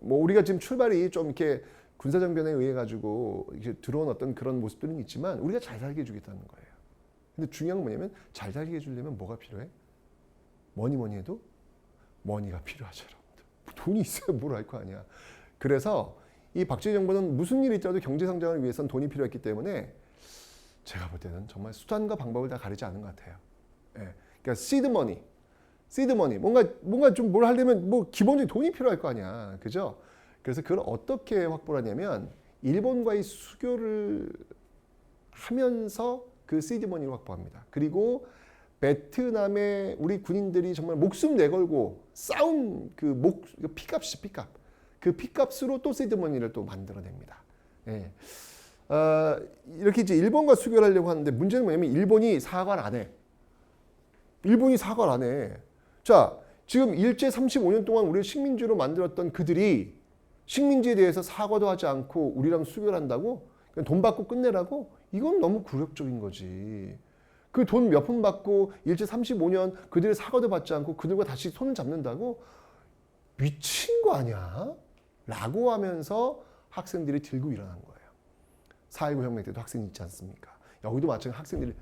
뭐 우리가 지금 출발이 좀 이렇게 군사정변에 의해 가지고 이렇게 들어온 어떤 그런 모습들은 있지만 우리가 잘 살게 해주겠다는 거예요. 근데 중요한 건 뭐냐면 잘 살게 해주려면 뭐가 필요해? 뭐니 해도 머니가 필요하죠, 여러분들. 돈이 있어야 뭘 할 거 아니야. 그래서 이 박정희 정부는 무슨 일이 있더라도 경제 성장을 위해서는 돈이 필요했기 때문에 제가 볼 때는 정말 수단과 방법을 다 가리지 않은 것 같아요. 그러니까 시드머니, 뭔가 좀 뭘 하려면 뭐 기본적인 돈이 필요할 거 아니야, 그죠? 그래서 그걸 어떻게 확보를 하냐면 일본과의 수교를 하면서 그 시드머니를 확보합니다. 그리고 베트남의 우리 군인들이 정말 목숨 내걸고 싸운 그 피값이죠, 피값. 그 피값으로 또 시드머니를 또 만들어냅니다. 이렇게 이제 일본과 수교를 하려고 하는데 문제는 뭐냐면 일본이 사과를 안 해. 자, 지금 일제 35년 동안 우리를 식민지로 만들었던 그들이 식민지에 대해서 사과도 하지 않고 우리랑 수교를 한다고? 그냥 돈 받고 끝내라고? 이건 너무 굴욕적인 거지. 그 돈 몇 푼 받고 일제 35년 그들의 사과도 받지 않고 그들과 다시 손을 잡는다고? 미친 거 아니야? 라고 하면서 학생들이 들고 일어난 거예요. 4.19 혁명 때도 학생이 있지 않습니까? 여기도 마찬가지로 학생들이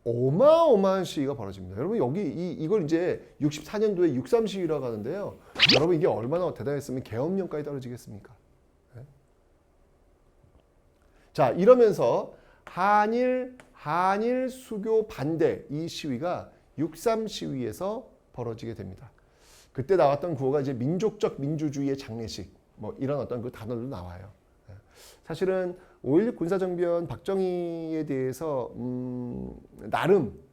어마어마한 시위가 벌어집니다. 여러분 여기 이걸 이제 64년도에 6.3 시위라고 하는데요. 여러분 이게 얼마나 대단했으면 계엄령까지 떨어지겠습니까? 자, 이러면서 한일 수교 반대 이 시위가 6.3 시위에서 벌어지게 됩니다. 그때 나왔던 구호가 이제 민족적 민주주의의 장례식 뭐 이런 어떤 그 단어도 나와요. 사실은 5.16 군사정변 박정희에 대해서 나름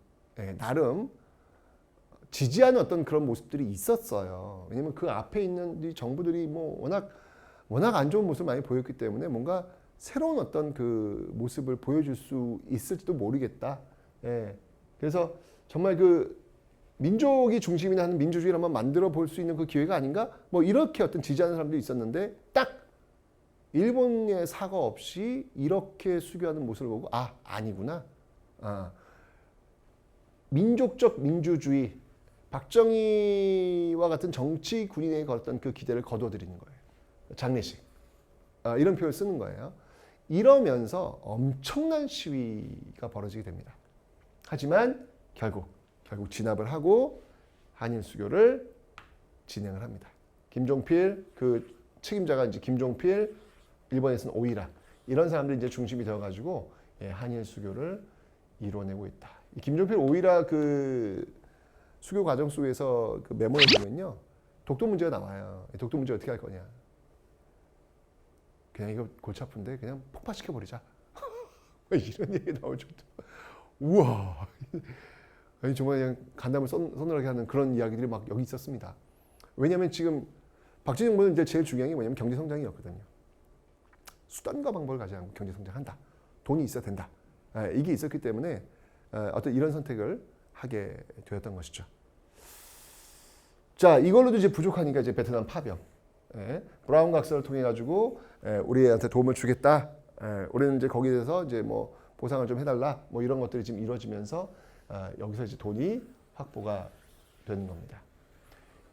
지지하는 어떤 그런 모습들이 있었어요. 왜냐면 그 앞에 있는 이 정부들이 뭐 워낙 안 좋은 모습을 많이 보였기 때문에 뭔가 새로운 어떤 그 모습을 보여줄 수 있을지도 모르겠다. 예. 그래서 정말 그 민족이 중심이 하는 민주주의를 한번 만들어 볼 수 있는 그 기회가 아닌가? 뭐 이렇게 어떤 지지하는 사람들이 있었는데 딱 일본의 사과 없이 이렇게 수교하는 모습을 보고 아니구나. 민족적 민주주의 박정희와 같은 정치 군인에게 걸었던 그 기대를 거둬들이는 거예요. 장례식. 이런 표현을 쓰는 거예요. 이러면서 엄청난 시위가 벌어지게 됩니다. 하지만 결국 진압을 하고 한일 수교를 진행을 합니다. 김종필 그 책임자가 이제 김종필, 일본에서는 오이라 이런 사람들이 이제 중심이 되어가지고 한일 수교를 이뤄내고 있다. 이 김종필 오이라 그 수교 과정 속에서 그 메모에 보면요, 독도 문제가 나와요. 독도 문제 어떻게 할 거냐? 그냥 이거 골치 아픈데 그냥 폭파시켜 버리자. 이런 얘기 나올 정도. 우와. 아니 정말 그냥 간담을 서늘하게 하는 그런 이야기들이 막 여기 있었습니다. 왜냐하면 지금 박정희 정부는 이제 제일 중요한 게 뭐냐면 경제 성장이었거든요. 수단과 방법을 가지지 않고 경제 성장한다. 돈이 있어야 된다. 이게 있었기 때문에 어떤 이런 선택을 하게 되었던 것이죠. 자, 이걸로도 이제 부족하니까 이제 베트남 파병. 브라운 각서를 통해 가지고 우리한테 도움을 주겠다. 우리는 이제 거기에 대해서 이제 뭐 보상을 좀 해달라. 뭐 이런 것들이 지금 이루어지면서 여기서 이제 돈이 확보가 되는 겁니다.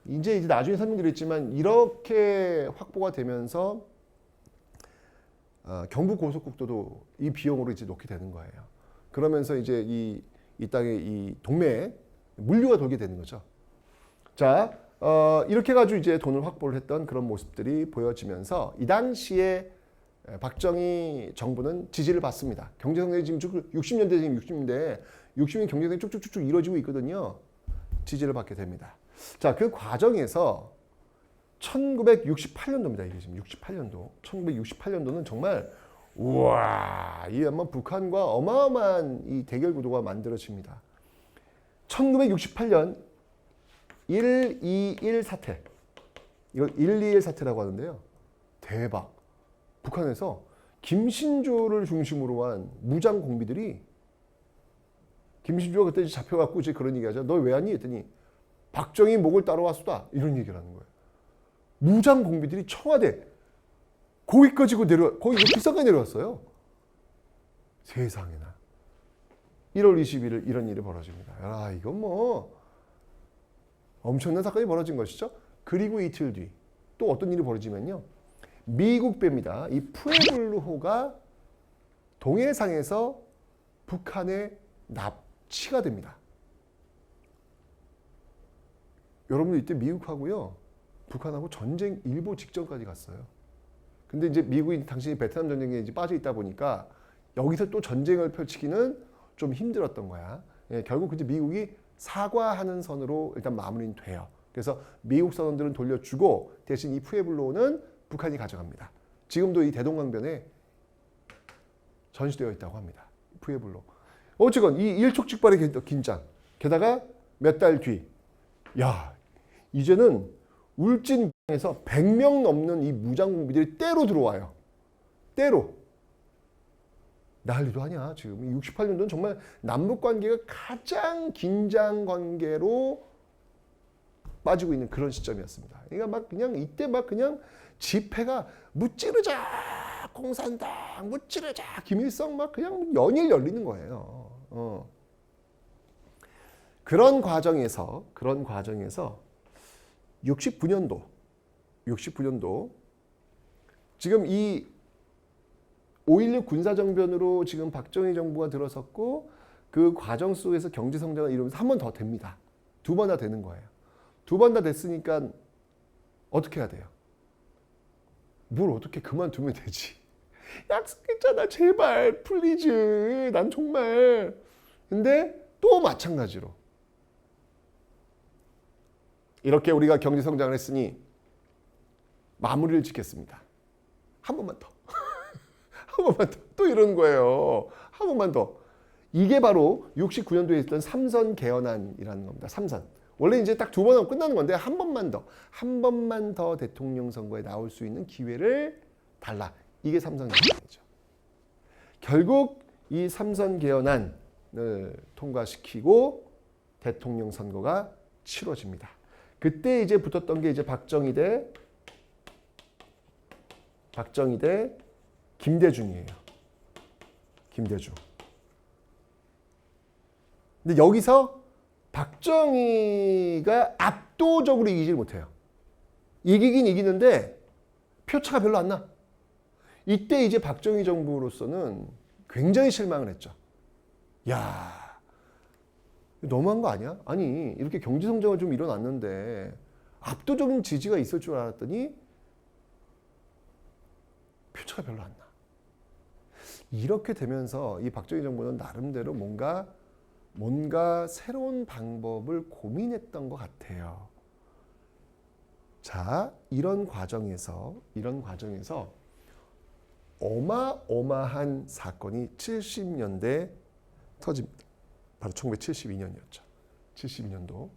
이제 나중에 설명드렸지만 이렇게 확보가 되면서 경부 고속국도도 이 비용으로 이제 놓게 되는 거예요. 그러면서 이제 이 땅에 이 동매에 물류가 돌게 되는 거죠. 자, 이렇게 해가지고 이제 돈을 확보를 했던 그런 모습들이 보여지면서 이 당시에 박정희 정부는 지지를 받습니다. 경제성장이 지금 60년대 60년 경제성이 쭉쭉쭉 이루어지고 있거든요. 지지를 받게 됩니다. 자, 그 과정에서 1968년도입니다. 이게 지금 68년도. 1968년도는 정말 우와, 이 아마 북한과 어마어마한 이 대결 구도가 만들어집니다. 1968년 121 사태. 이걸 121 사태라고 하는데요. 대박. 북한에서 김신조를 중심으로 한 무장 공비들이 김신조가 그때 잡혀갖고 이제 그런 얘기 하죠. 너 왜 왔니? 했더니 박정희 목을 따라왔수다. 이런 얘기를 하는 거예요. 무장 공비들이 청와대 거기까지 거기 비상까지 내려왔어요. 세상에나. 1월 21일 이런 일이 벌어집니다. 이건 뭐 엄청난 사건이 벌어진 것이죠. 그리고 이틀 뒤 또 어떤 일이 벌어지면요. 미국 배입니다. 이 푸에블루호가 동해상에서 북한에 납치가 됩니다. 여러분들 이때 미국하고요, 북한하고 전쟁 일보 직전까지 갔어요. 근데 이제 미국이 당신이 베트남 전쟁에 이제 빠져 있다 보니까 여기서 또 전쟁을 펼치기는 좀 힘들었던 거야. 결국 이제 미국이 사과하는 선으로 일단 마무리는 돼요. 그래서 미국 선원들은 돌려주고 대신 이 푸에블로는 북한이 가져갑니다. 지금도 이 대동강변에 전시되어 있다고 합니다. 푸에블로. 어쨌건 이 일촉즉발의 긴장. 게다가 몇 달 뒤, 이제는 울진에서 100명 넘는 이 무장공비들이 때로 들어와요. 때로. 난리도 아니야. 지금 68년도는 정말 남북 관계가 가장 긴장 관계로 빠지고 있는 그런 시점이었습니다. 그러니까 막 그냥 이때 막 그냥 집회가 무찌르자 공산당, 무찌르자 김일성 막 그냥 연일 열리는 거예요. 그런 과정에서 69년도 지금 이 5.16 군사정변으로 지금 박정희 정부가 들어섰고 그 과정 속에서 경제성장을 이루면서 한 번 더 됩니다. 2번 다 되는 거예요. 2번 다 됐으니까 어떻게 해야 돼요? 뭘 어떻게 그만두면 되지. 약속했잖아. 제발 플리즈. 난 정말. 근데 또 마찬가지로 이렇게 우리가 경제 성장을 했으니 마무리를 짓겠습니다. 한 번만 더. 한 번만 더. 또 이러는 거예요. 한 번만 더. 이게 바로 69년도에 있던 삼선 개헌안이라는 겁니다. 삼선. 원래 이제 딱 2번 하고 끝나는 건데 한 번만 더. 한 번만 더 대통령 선거에 나올 수 있는 기회를 달라. 이게 삼선 개헌안이죠. 결국 이 삼선 개헌안을 통과시키고 대통령 선거가 치러집니다. 그때 이제 붙었던 게 이제 박정희 대 김대중이에요. 김대중. 근데 여기서 박정희가 압도적으로 이기질 못해요. 이기긴 이기는데 표차가 별로 안 나. 이때 이제 박정희 정부로서는 굉장히 실망을 했죠. 야, 너무한 거 아니야? 아니, 이렇게 경제 성장을 좀 일어났는데 압도적인 지지가 있을 줄 알았더니 표차가 별로 안 나. 이렇게 되면서 이 박정희 정부는 나름대로 뭔가 새로운 방법을 고민했던 것 같아요. 자, 이런 과정에서 어마어마한 사건이 70년대에 터집니다. 바로 1972년이었죠. 72년도.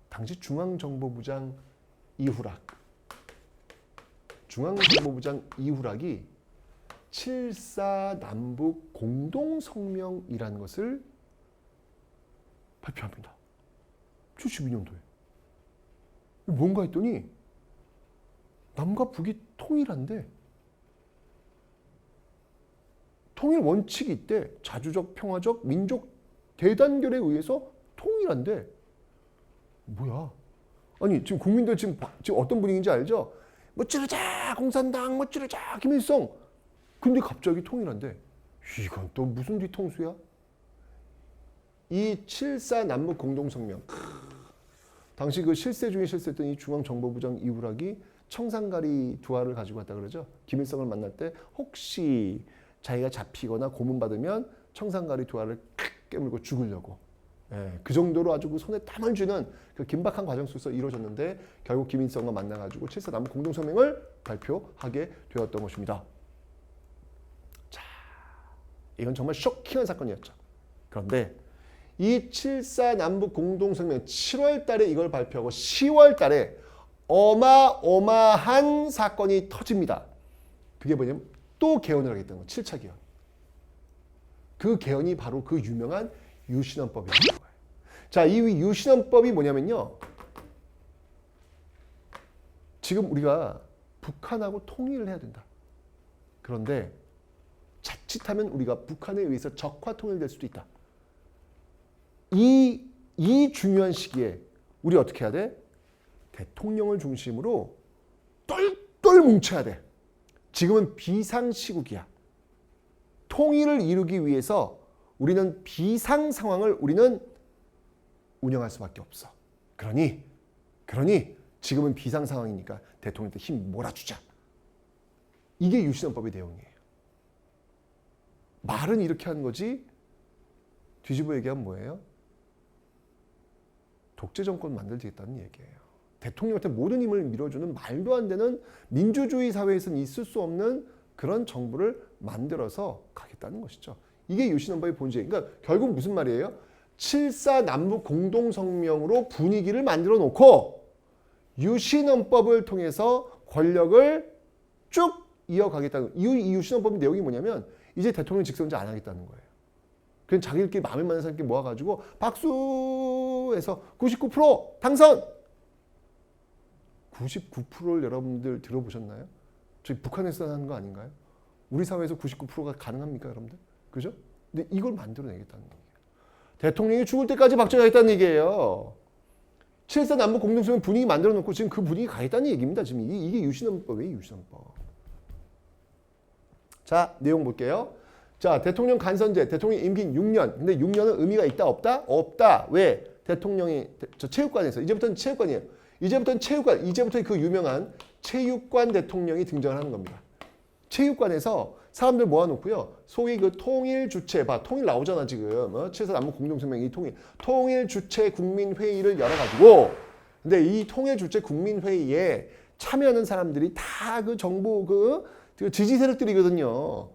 당시 중앙정보부장 이후락이 7.4 남북 공동성명이라는 것을 발표합니다. 72년도에. 뭔가 했더니 남과 북이 통일한데 통일 원칙이 있대. 자주적, 평화적, 민족 대단결에 의해서 통일한대. 뭐야? 아니 지금 국민들 지금 어떤 분위기인지 알죠? 뭐 찌르자 공산당, 뭐 찌르자 김일성. 근데 갑자기 통일한대. 이건 또 무슨 뒤통수야? 이 7.4 남북 공동성명. 당시 그 실세 중에 실세했던 이 중앙정보부장 이후락이 청산가리 두 알을 가지고 왔다 그러죠. 김일성을 만날 때 혹시 자기가 잡히거나 고문받으면 청산가리 두 알을 깨물고 죽으려고. 예, 그 정도로 아주 그 손에 땀을 쥐는 그 긴박한 과정 속에서 이루어졌는데 결국 김일성과 만나가지고 7.4 남북 공동성명을 발표하게 되었던 것입니다. 자, 이건 정말 쇼킹한 사건이었죠. 그런데 이 7.4 남북 공동성명 7월 달에 이걸 발표하고 10월 달에 어마어마한 사건이 터집니다. 그게 뭐냐면 또 개헌을 하겠다는 거예요. 7차 개헌. 그 개헌이 바로 그 유명한 유신헌법이라는 거예요. 자, 이 유신헌법이 뭐냐면요. 지금 우리가 북한하고 통일을 해야 된다. 그런데 자칫하면 우리가 북한에 의해서 적화 통일될 수도 있다. 이 중요한 시기에 우리 어떻게 해야 돼? 대통령을 중심으로 똘똘 뭉쳐야 돼. 지금은 비상시국이야. 통일을 이루기 위해서 우리는 비상 상황을 우리는 운영할 수밖에 없어. 그러니 지금은 비상 상황이니까 대통령한테 힘 몰아주자. 이게 유신헌법의 내용이에요. 말은 이렇게 하는 거지 뒤집어 얘기하면 뭐예요? 독재 정권 만들겠다는 얘기예요. 대통령한테 모든 힘을 밀어주는 말도 안 되는 민주주의 사회에서는 있을 수 없는 그런 정부를 만들어서 가겠다는 것이죠. 이게 유신헌법의 본질. 그러니까 결국 무슨 말이에요? 7.4 남북 공동성명으로 분위기를 만들어 놓고 유신헌법을 통해서 권력을 쭉 이어가겠다는 이 유신헌법 내용이 뭐냐면 이제 대통령 직선제 안 하겠다는 거예요. 그냥 자기들끼리 마음에 맞는 사람끼리 모아가지고 박수해서 99% 당선! 99%를 여러분들 들어보셨나요? 저희 북한에서 하는 거 아닌가요? 우리 사회에서 99%가 가능합니까, 여러분들? 그죠? 근데 이걸 만들어내겠다는 얘기예요. 대통령이 죽을 때까지 박정하겠다는 얘기예요. 7.4 남북 공동성명 분위기 만들어 놓고 지금 그 분위기 가겠다는 얘기입니다. 지금 이게 유신헌법이에요, 유신헌법. 자, 내용 볼게요. 자, 대통령 간선제, 대통령 임기 6년. 근데 6년은 의미가 있다, 없다? 없다. 왜? 대통령이 체육관에서 이제부터는 체육관이에요. 이제부터는 체육관, 이제부터 그 유명한 체육관 대통령이 등장을 하는 겁니다. 체육관에서 사람들 모아놓고요. 소위 그 통일 주체, 통일 나오잖아 지금. 7.4 남북 공동성명 이 통일 주체 국민회의를 열어가지고, 근데 이 통일 주체 국민회의에 참여하는 사람들이 다 그 정부 그 지지 세력들이거든요.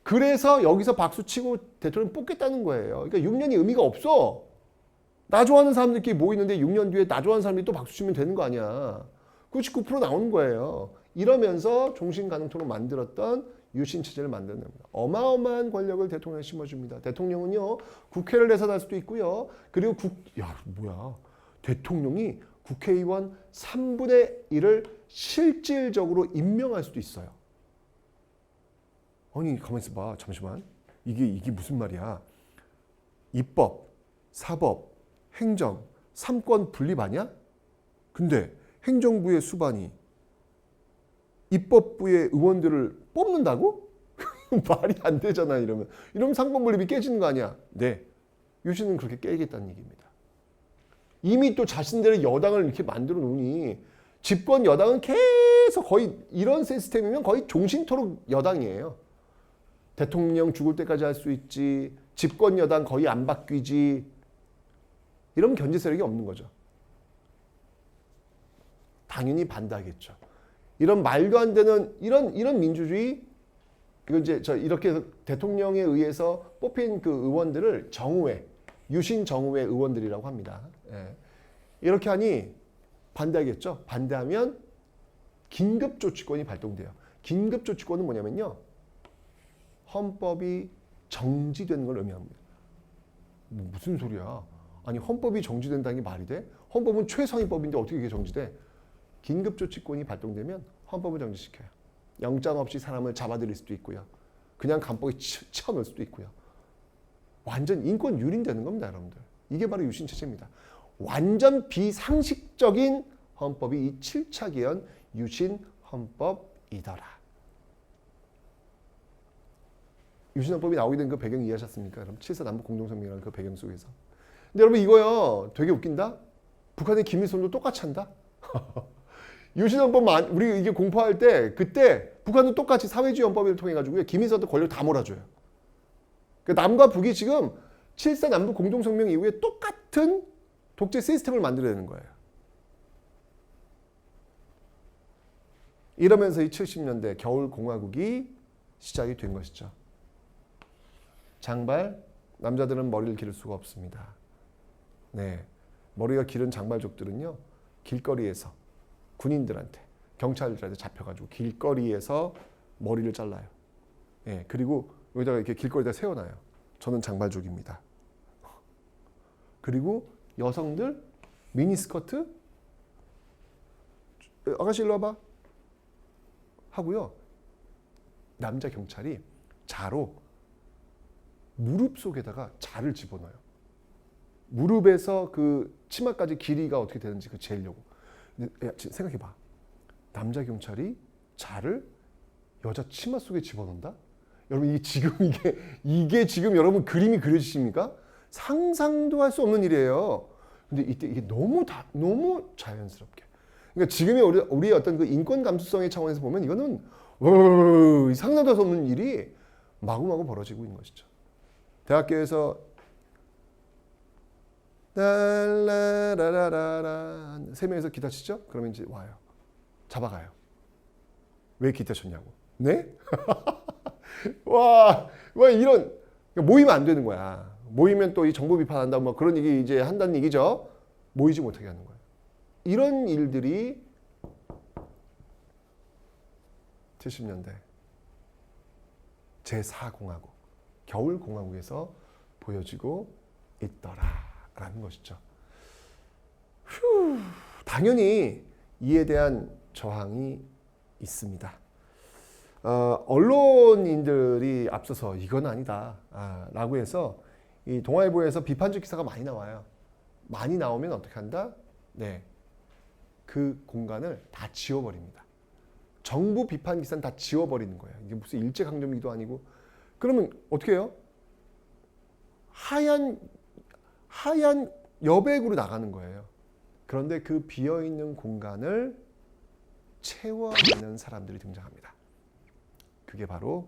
그래서 여기서 박수 치고 대통령 뽑겠다는 거예요. 그러니까 6년이 의미가 없어. 나 좋아하는 사람들끼리 모이는데 6년 뒤에 나 좋아하는 사람들이 또 박수 치면 되는 거 아니야. 99% 나오는 거예요. 이러면서 종신가능토로 만들었던 유신 체제를 만드는 겁니다. 어마어마한 권력을 대통령에 심어줍니다. 대통령은요, 국회를 내선할 수도 있고요. 그리고 대통령이 국회의원 3분의 1을 실질적으로 임명할 수도 있어요. 아니, 가만히 있어봐. 잠시만. 이게 무슨 말이야? 입법, 사법, 행정, 3권 분립 아니야? 근데 행정부의 수반이 입법부의 의원들을 뽑는다고? 말이 안 되잖아, 이러면. 이러면 3권 분립이 깨지는 거 아니야? 네. 유신은 그렇게 깨겠다는 얘기입니다. 이미 또 자신들의 여당을 이렇게 만들어 놓으니 집권 여당은 계속 거의 이런 시스템이면 거의 종신토록 여당이에요. 대통령 죽을 때까지 할 수 있지. 집권 여당 거의 안 바뀌지. 이러면 견제 세력이 없는 거죠. 당연히 반대하겠죠. 이런 말도 안 되는 이런 민주주의, 이거 이제 이렇게 해서 대통령에 의해서 뽑힌 그 의원들을 정의회, 유신 정의회 의원들이라고 합니다. 예. 이렇게 하니 반대하겠죠. 반대하면 긴급조치권이 발동돼요. 긴급조치권은 뭐냐면요, 헌법이 정지되는 걸 의미합니다. 무슨 소리야? 아니, 헌법이 정지된다는 게 말이 돼? 헌법은 최상위법인데 어떻게 이게 정지돼? 긴급조치권이 발동되면 헌법을 정지시켜요. 영장 없이 사람을 잡아들일 수도 있고요. 그냥 감옥에 쳐넣을 수도 있고요. 완전 인권 유린되는 겁니다, 여러분들. 이게 바로 유신체제입니다. 완전 비상식적인 헌법이 이 7차 개헌 유신 헌법이더라. 유신헌법이 나오게 된 그 배경 이해하셨습니까? 그럼 7.4 남북 공동성명이라는 그 배경 속에서. 근데 여러분 이거요, 되게 웃긴다. 북한의 김일성도 똑같이 한다. 유신헌법 우리 이게 공포할 때 그때 북한도 똑같이 사회주의 헌법을 통해 가지고 김일성도 권력 다 몰아줘요. 그러니까 남과 북이 지금 7.4 남북 공동성명 이후에 똑같은 독재 시스템을 만들어내는 거예요. 이러면서 이 70년대 겨울 공화국이 시작이 된 것이죠. 장발, 남자들은 머리를 기를 수가 없습니다. 네, 머리가 기른 장발족들은요, 길거리에서 군인들한테, 경찰들한테 잡혀가지고 길거리에서 머리를 잘라요. 네, 그리고 여기다가 이렇게 길거리에다 세워놔요. 저는 장발족입니다. 그리고 여성들 미니스커트, 아가씨 일로 와봐 하고요. 남자 경찰이 자로 무릎 속에다가 자를 집어넣어요. 무릎에서 그 치마까지 길이가 어떻게 되는지 그 재려고. 생각해봐. 남자 경찰이 자를 여자 치마 속에 집어넣는다? 여러분 이게 지금 여러분 그림이 그려지십니까? 상상도 할 수 없는 일이에요. 근데 이때 이게 너무 자연스럽게. 그러니까 지금의 우리의 어떤 그 인권 감수성의 차원에서 보면 이거는 상상도 할 수 없는 일이 마구마구 벌어지고 있는 것이죠. 대학교에서 라라라라라 세 명이서 기타 치죠? 그러면 이제 와요. 잡아가요. 왜 기타 쳤냐고. 네? 와 이런 모이면 안 되는 거야. 모이면 또 이 정부 비판한다 뭐 그런 얘기 이제 한다는 얘기죠. 모이지 못하게 하는 거예요. 이런 일들이 70년대 제4공화국 겨울공화국에서 보여지고 있더라라는 것이죠. 당연히 이에 대한 저항이 있습니다. 언론인들이 앞서서 이건 아니다 라고 해서 이 동아일보에서 비판적 기사가 많이 나와요. 많이 나오면 어떻게 한다? 네, 그 공간을 다 지워버립니다. 정부 비판 기사는 다 지워버리는 거예요. 이게 무슨 일제강점기도 아니고. 그러면 어떻게 해요? 하얀 여백으로 나가는 거예요. 그런데 그 비어있는 공간을 채워내는 사람들이 등장합니다. 그게 바로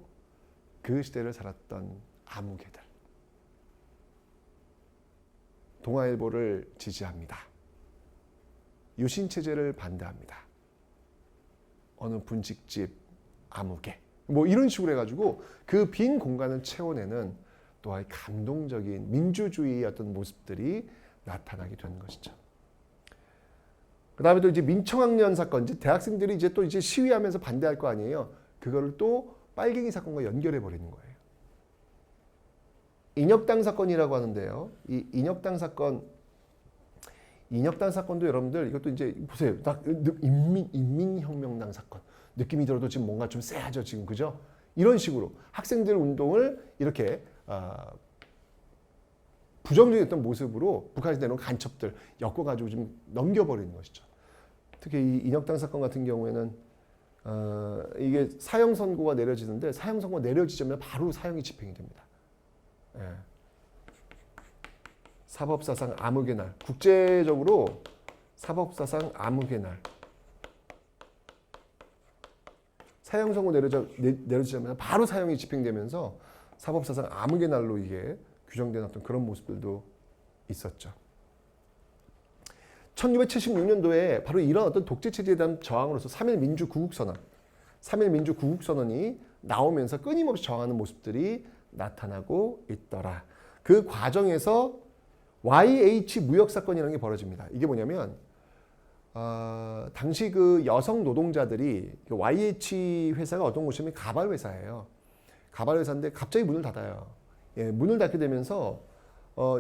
그 시대를 살았던 아무개들. 동아일보를 지지합니다. 유신체제를 반대합니다. 어느 분식집 아무개. 뭐 이런 식으로 해가지고 그 빈 공간을 채워내는 또한 감동적인 민주주의의 어떤 모습들이 나타나게 되는 것이죠. 그 다음에 또 이제 민청학년 사건, 이제 대학생들이 이제 또 이제 시위하면서 반대할 거 아니에요. 그거를 또 빨갱이 사건과 연결해 버리는 거예요. 인혁당 사건이라고 하는데요. 이 인혁당 사건도 여러분들 이것도 이제 보세요. 딱 인민혁명당 사건 느낌이 들어도 지금 뭔가 좀 쎄하죠 지금 그죠? 이런 식으로 학생들 운동을 이렇게 부정적인 어떤 모습으로 북한에서 내놓은 간첩들 엮어가지고 좀 넘겨버리는 것이죠. 특히 이 인혁당 사건 같은 경우에는 이게 사형 선고가 내려지는데 사형 선고가 내려지자면 바로 사형이 집행이 됩니다. 예. 사법사상 암흑의 날. 국제적으로 사법사상 암흑의 날. 사형 선고 내려지자면 바로 사형이 집행되면서 사법사상 암흑의 날로 이게 규정된 어떤 그런 모습들도 있었죠. 1976년도에 바로 이런 어떤 독재체제에 대한 저항으로서 3.1 민주구국선언이 나오면서 끊임없이 저항하는 모습들이 나타나고 있더라. 그 과정에서 YH 무역사건이라는 게 벌어집니다. 이게 뭐냐면 당시 그 여성 노동자들이 YH 회사가 어떤 곳이냐면 가발 회사예요. 가발 회사인데 갑자기 문을 닫아요. 예, 문을 닫게 되면서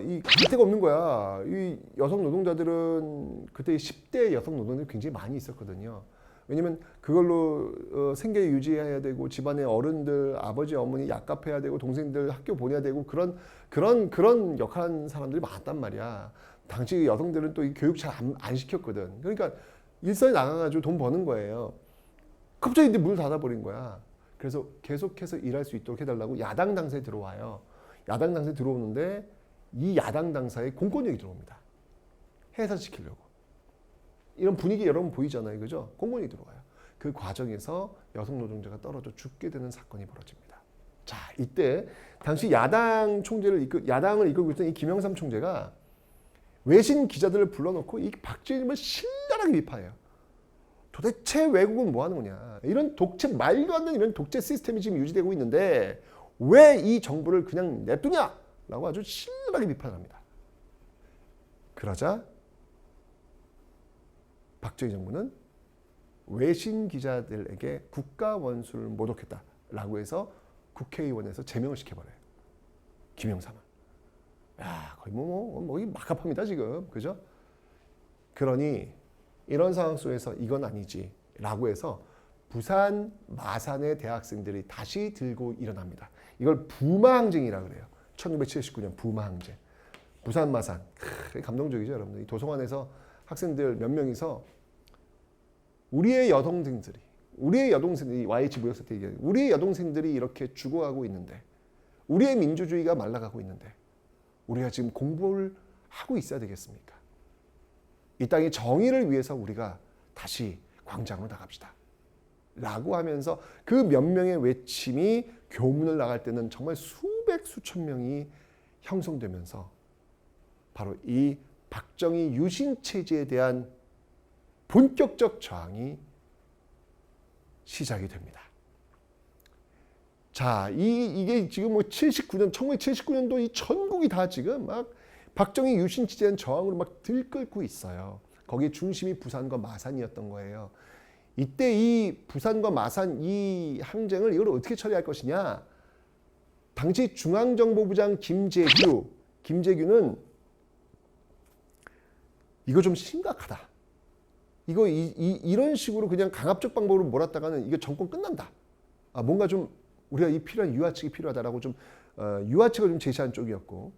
이 가게가 없는 거야. 이 여성 노동자들은 그때 10대 여성 노동자들이 굉장히 많이 있었거든요. 왜냐면 그걸로 생계 유지해야 되고 집안의 어른들, 아버지, 어머니 약값해야 되고 동생들 학교 보내야 되고 그런 역할한 사람들이 많았단 말이야. 당시 여성들은 또 이 교육 잘 안 시켰거든. 그러니까 일선에 나가가지고 돈 버는 거예요. 갑자기 근데 문을 닫아버린 거야. 그래서 계속해서 일할 수 있도록 해달라고 야당 당사에 들어와요. 야당 당사에 들어오는데 이 야당 당사에 공권력이 들어옵니다. 해산시키려고. 이런 분위기 여러분 보이잖아요. 그죠? 공권력이 들어와요. 그 과정에서 여성 노동자가 떨어져 죽게 되는 사건이 벌어집니다. 자, 이때 당시 야당을 이끌고 있던 이 김영삼 총재가 외신 기자들을 불러놓고 이 박정희를 신랄하게 비판해요. 도대체 외국은 뭐 하는 거냐. 이런 말도 안 되는 이런 독재 시스템이 지금 유지되고 있는데 왜 이 정부를 그냥 냅두냐? 라고 아주 신랄하게 비판합니다. 그러자 박정희 정부는 외신 기자들에게 국가 원수를 모독했다라고 해서 국회의원에서 제명을 시켜버려요. 김영삼은. 야, 거의 뭐 막합합니다 지금, 그죠? 그러니 이런 상황 속에서 이건 아니지라고 해서 부산 마산의 대학생들이 다시 들고 일어납니다. 이걸 부마항쟁이라고 그래요. 1979년 부마항쟁. 부산 마산. 감동적이죠, 여러분들. 도서관에서 학생들 몇 명이서 우리의 여동생들이 YH 무역사태 얘기하는 우리의 여동생들이 이렇게 죽어가고 있는데 우리의 민주주의가 말라가고 있는데 우리가 지금 공부를 하고 있어야 되겠습니까? 이 땅의 정의를 위해서 우리가 다시 광장으로 나갑시다. 라고 하면서 그 몇 명의 외침이 교문을 나갈 때는 정말 수천 명이 형성되면서 바로 이 박정희 유신체제에 대한 본격적 저항이 시작이 됩니다. 자, 이게 지금 뭐 1979년도 이 전국이 다 지금 막 박정희 유신체제에 대한 저항으로 막 들끓고 있어요. 거기에 중심이 부산과 마산이었던 거예요. 이때 이 부산과 마산 이 항쟁을 이걸 어떻게 처리할 것이냐? 당시 중앙정보부장 김재규는 이거 좀 심각하다. 이거 이런 식으로 그냥 강압적 방법으로 몰았다가는 이거 정권 끝난다. 뭔가 좀 우리가 이 필요한 유화책이 필요하다라고 좀 유화책을 좀 제시한 쪽이었고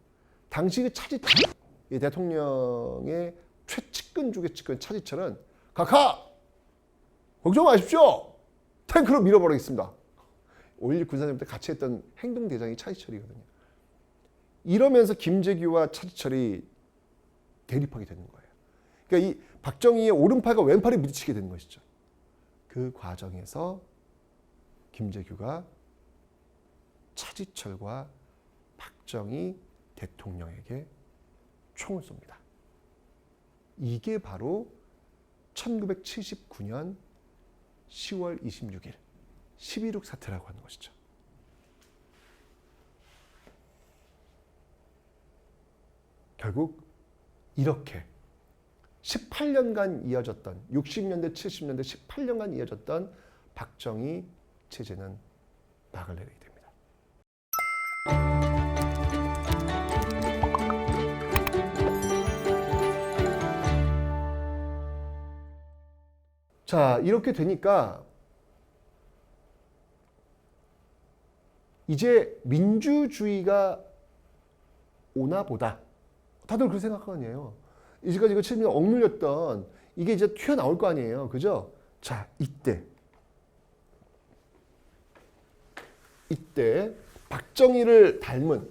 당시 그 차지철 대통령의 최측근 중에 측근 차지철은 각하 걱정 마십시오. 탱크로 밀어버리겠습니다. 5.16 군사님 때 같이 했던 행동대장이 차지철이거든요. 이러면서 김재규와 차지철이 대립하게 되는 거예요. 그러니까 이 박정희의 오른팔과 왼팔이 부딪히게 되는 것이죠. 그 과정에서 김재규가 차지철과 박정희 대통령에게 총을 쏩니다. 이게 바로 1979년 10월 26일 12.6 사태라고 하는 것이죠. 결국 이렇게 18년간 이어졌던 60년대, 70년대, 18년간 이어졌던 박정희 체제는 막을 내리게 됩니다. 자, 이렇게 되니까 이제 민주주의가 오나 보다. 다들 그렇게 생각할 거 아니에요. 이제까지 이거 70년 억눌렸던 이게 이제 튀어나올 거 아니에요. 그죠? 자, 이때 박정희를 닮은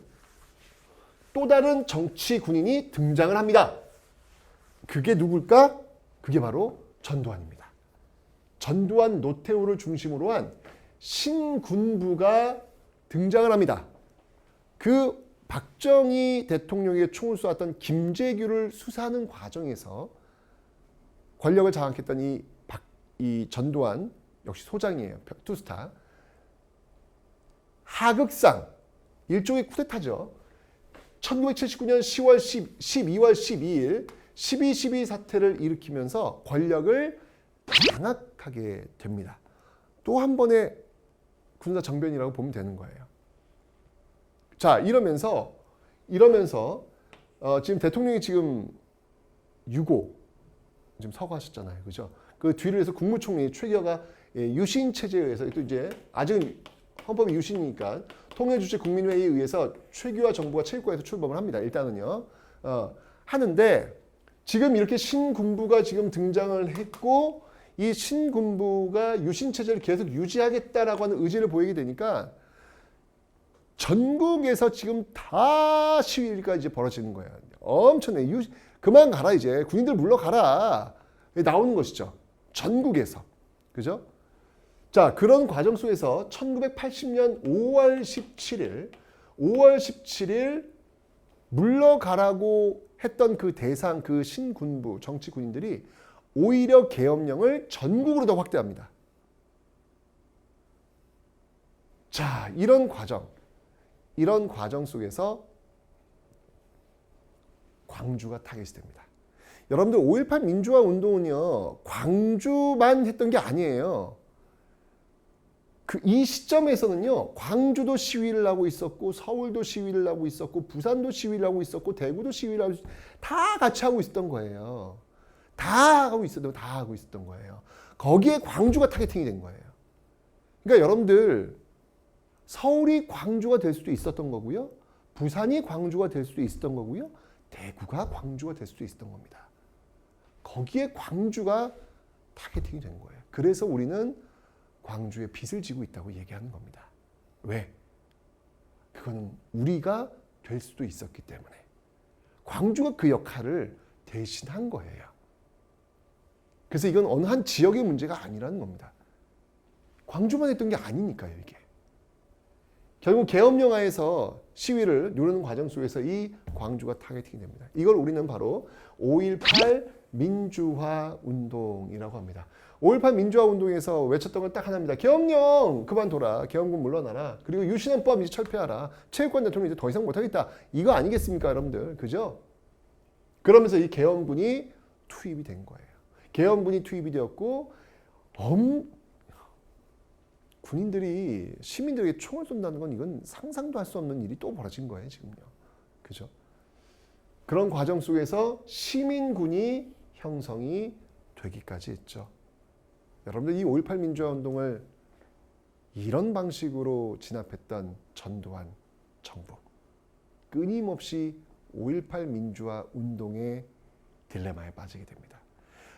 또 다른 정치 군인이 등장을 합니다. 그게 누굴까? 그게 바로 전두환입니다. 전두환, 노태우를 중심으로 한 신군부가 등장을 합니다. 그 박정희 대통령에게 총을 쏘았던 김재규를 수사하는 과정에서 권력을 장악했던 이 전두환, 역시 소장이에요. 투스타. 하극상, 일종의 쿠데타죠. 1979년 12월 12일 12.12 사태를 일으키면서 권력을 장악하게 됩니다. 또 한 번의 군사 정변이라고 보면 되는 거예요. 자, 이러면서 지금 대통령이 지금 유고 지금 서거하셨잖아요, 그죠? 그 뒤를 해서 국무총리 최기화가 유신 체제에 의해서 또 이제 아직은 헌법이 유신이니까 통일주체 국민회의에 의해서 최기화 정부가 체육관에서 출범을 합니다. 일단은요, 하는데 지금 이렇게 신군부가 지금 등장을 했고 이 신군부가 유신 체제를 계속 유지하겠다라고 하는 의지를 보이게 되니까. 전국에서 지금 다 시위가 이제 벌어지는 거예요. 엄청나게 그만 가라 이제 군인들 물러가라 나오는 것이죠. 전국에서 그죠? 자, 그런 과정 속에서 1980년 5월 17일 물러가라고 했던 그 대상 그 신군부 정치 군인들이 오히려 계엄령을 전국으로 더 확대합니다. 자, 이런 과정 속에서 광주가 타겟이 됩니다. 여러분들 5.18 민주화 운동은요, 광주만 했던 게 아니에요. 이 시점에서는요, 광주도 시위를 하고 있었고, 서울도 시위를 하고 있었고, 부산도 시위를 하고 있었고, 대구도 시위를 하고 다 같이 하고 있었던 거예요. 다 하고 있었던 거예요. 거기에 광주가 타겟팅이 된 거예요. 그러니까 여러분들 서울이 광주가 될 수도 있었던 거고요. 부산이 광주가 될 수도 있었던 거고요. 대구가 광주가 될 수도 있었던 겁니다. 거기에 광주가 타겟팅이 된 거예요. 그래서 우리는 광주에 빚을 지고 있다고 얘기하는 겁니다. 왜? 그거는 우리가 될 수도 있었기 때문에. 광주가 그 역할을 대신한 거예요. 그래서 이건 어느 한 지역의 문제가 아니라는 겁니다. 광주만 했던 게 아니니까요, 이게. 결국 계엄령하에서 시위를 누르는 과정 속에서 이 광주가 타겟팅이 됩니다. 이걸 우리는 바로 5.18 민주화 운동이라고 합니다. 5.18 민주화 운동에서 외쳤던 건 딱 하나입니다. 계엄령 그만둬라. 계엄군 물러나라. 그리고 유신헌법 이제 철폐하라. 체육관 대통령 이제 더 이상 못하겠다. 이거 아니겠습니까, 여러분들? 그죠? 그러면서 이 계엄군이 투입이 된 거예요. 계엄군이 투입이 되었고 군인들이 시민들에게 총을 쏜다는 건 이건 상상도 할 수 없는 일이 또 벌어진 거예요, 지금요. 그죠? 그런 과정 속에서 시민군이 형성이 되기까지 했죠. 여러분들 이 5.18 민주화 운동을 이런 방식으로 진압했던 전두환 정부. 끊임없이 5.18 민주화 운동의 딜레마에 빠지게 됩니다.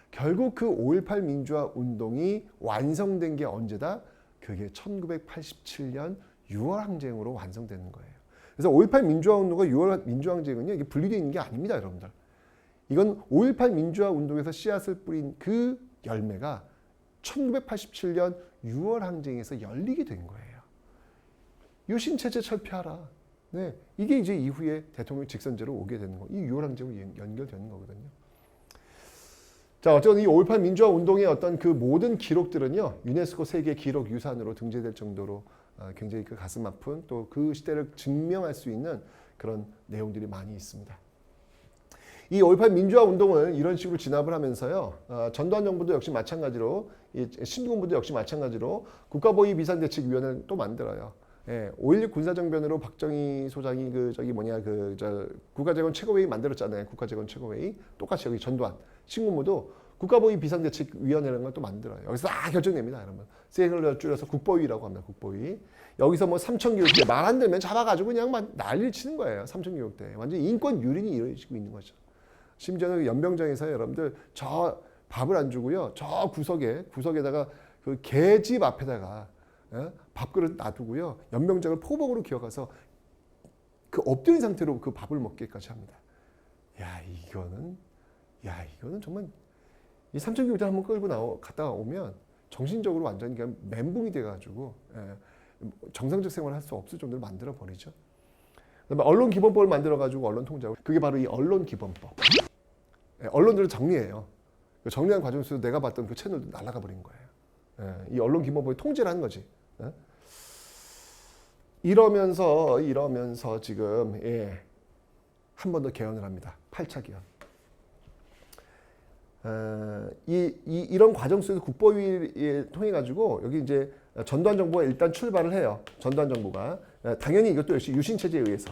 결국 그 5.18 민주화 운동이 완성된 게 언제다? 그게 1987년 6월 항쟁으로 완성되는 거예요. 그래서 5.18 민주화 운동과 6월 민주화 항쟁은요, 이게 분리되어 있는 게 아닙니다, 여러분들. 이건 5.18 민주화 운동에서 씨앗을 뿌린 그 열매가 1987년 6월 항쟁에서 열리게 된 거예요. 유신체제 철폐하라. 네, 이게 이제 이후에 대통령 직선제로 오게 되는 거. 이 6월 항쟁으로 연결되는 거거든요. 자, 어쨌든 이 5.18 민주화 운동의 어떤 그 모든 기록들은요, 유네스코 세계 기록 유산으로 등재될 정도로 굉장히 그 가슴 아픈 또 그 시대를 증명할 수 있는 그런 내용들이 많이 있습니다. 이 5.18 민주화 운동을 이런 식으로 진압을 하면서요, 전두환 정부도 역시 마찬가지로, 이 신군부도 역시 마찬가지로 국가보위 비상대책위원회를 또 만들어요. 예, 5.16 군사정변으로 박정희 소장이 국가재건 최고회의 만들었잖아요. 국가재건 최고회의. 똑같이 여기 전두환, 신군부도 국가보위 비상대책위원회라는 걸 또 만들어요. 여기서 다 결정냅니다. 여러분. 세를 줄여서 국보위라고 합니다. 국보위. 여기서 뭐 삼천교육대 말 안 들면 잡아가지고 그냥 막 난리를 치는 거예요. 삼천교육대. 완전 인권 유린이 이루어지고 있는 거죠. 심지어는 연병장에서 여러분들 저 밥을 안 주고요. 저 구석에다가 그 개집 앞에다가 밥그릇 놔두고요. 연병장을 포복으로 기어가서 그 엎드린 상태로 그 밥을 먹게까지 합니다. 이거는 정말 이 삼천교육대 한번 끌고 갔다 오면 정신적으로 완전히 그냥 멘붕이 돼가지고 정상적 생활을 할 수 없을 정도로 만들어 버리죠. 그다음에 언론기본법을 만들어가지고 언론 통제하고, 그게 바로 이 언론기본법. 언론들을 정리해요. 정리한 과정 속에서 내가 봤던 그 채널도 날아가 버린 거예요. 이 언론기본법이 통제를 하는 거지. 이러면서 지금 한 번 더 개헌을 합니다. 8차 개헌. 이런 과정 속에서 국보위에 통해 가지고 여기 이제 전두환 정부가 일단 출발을 해요. 전두환 정부가 당연히 이것도 역시 유신 체제에 의해서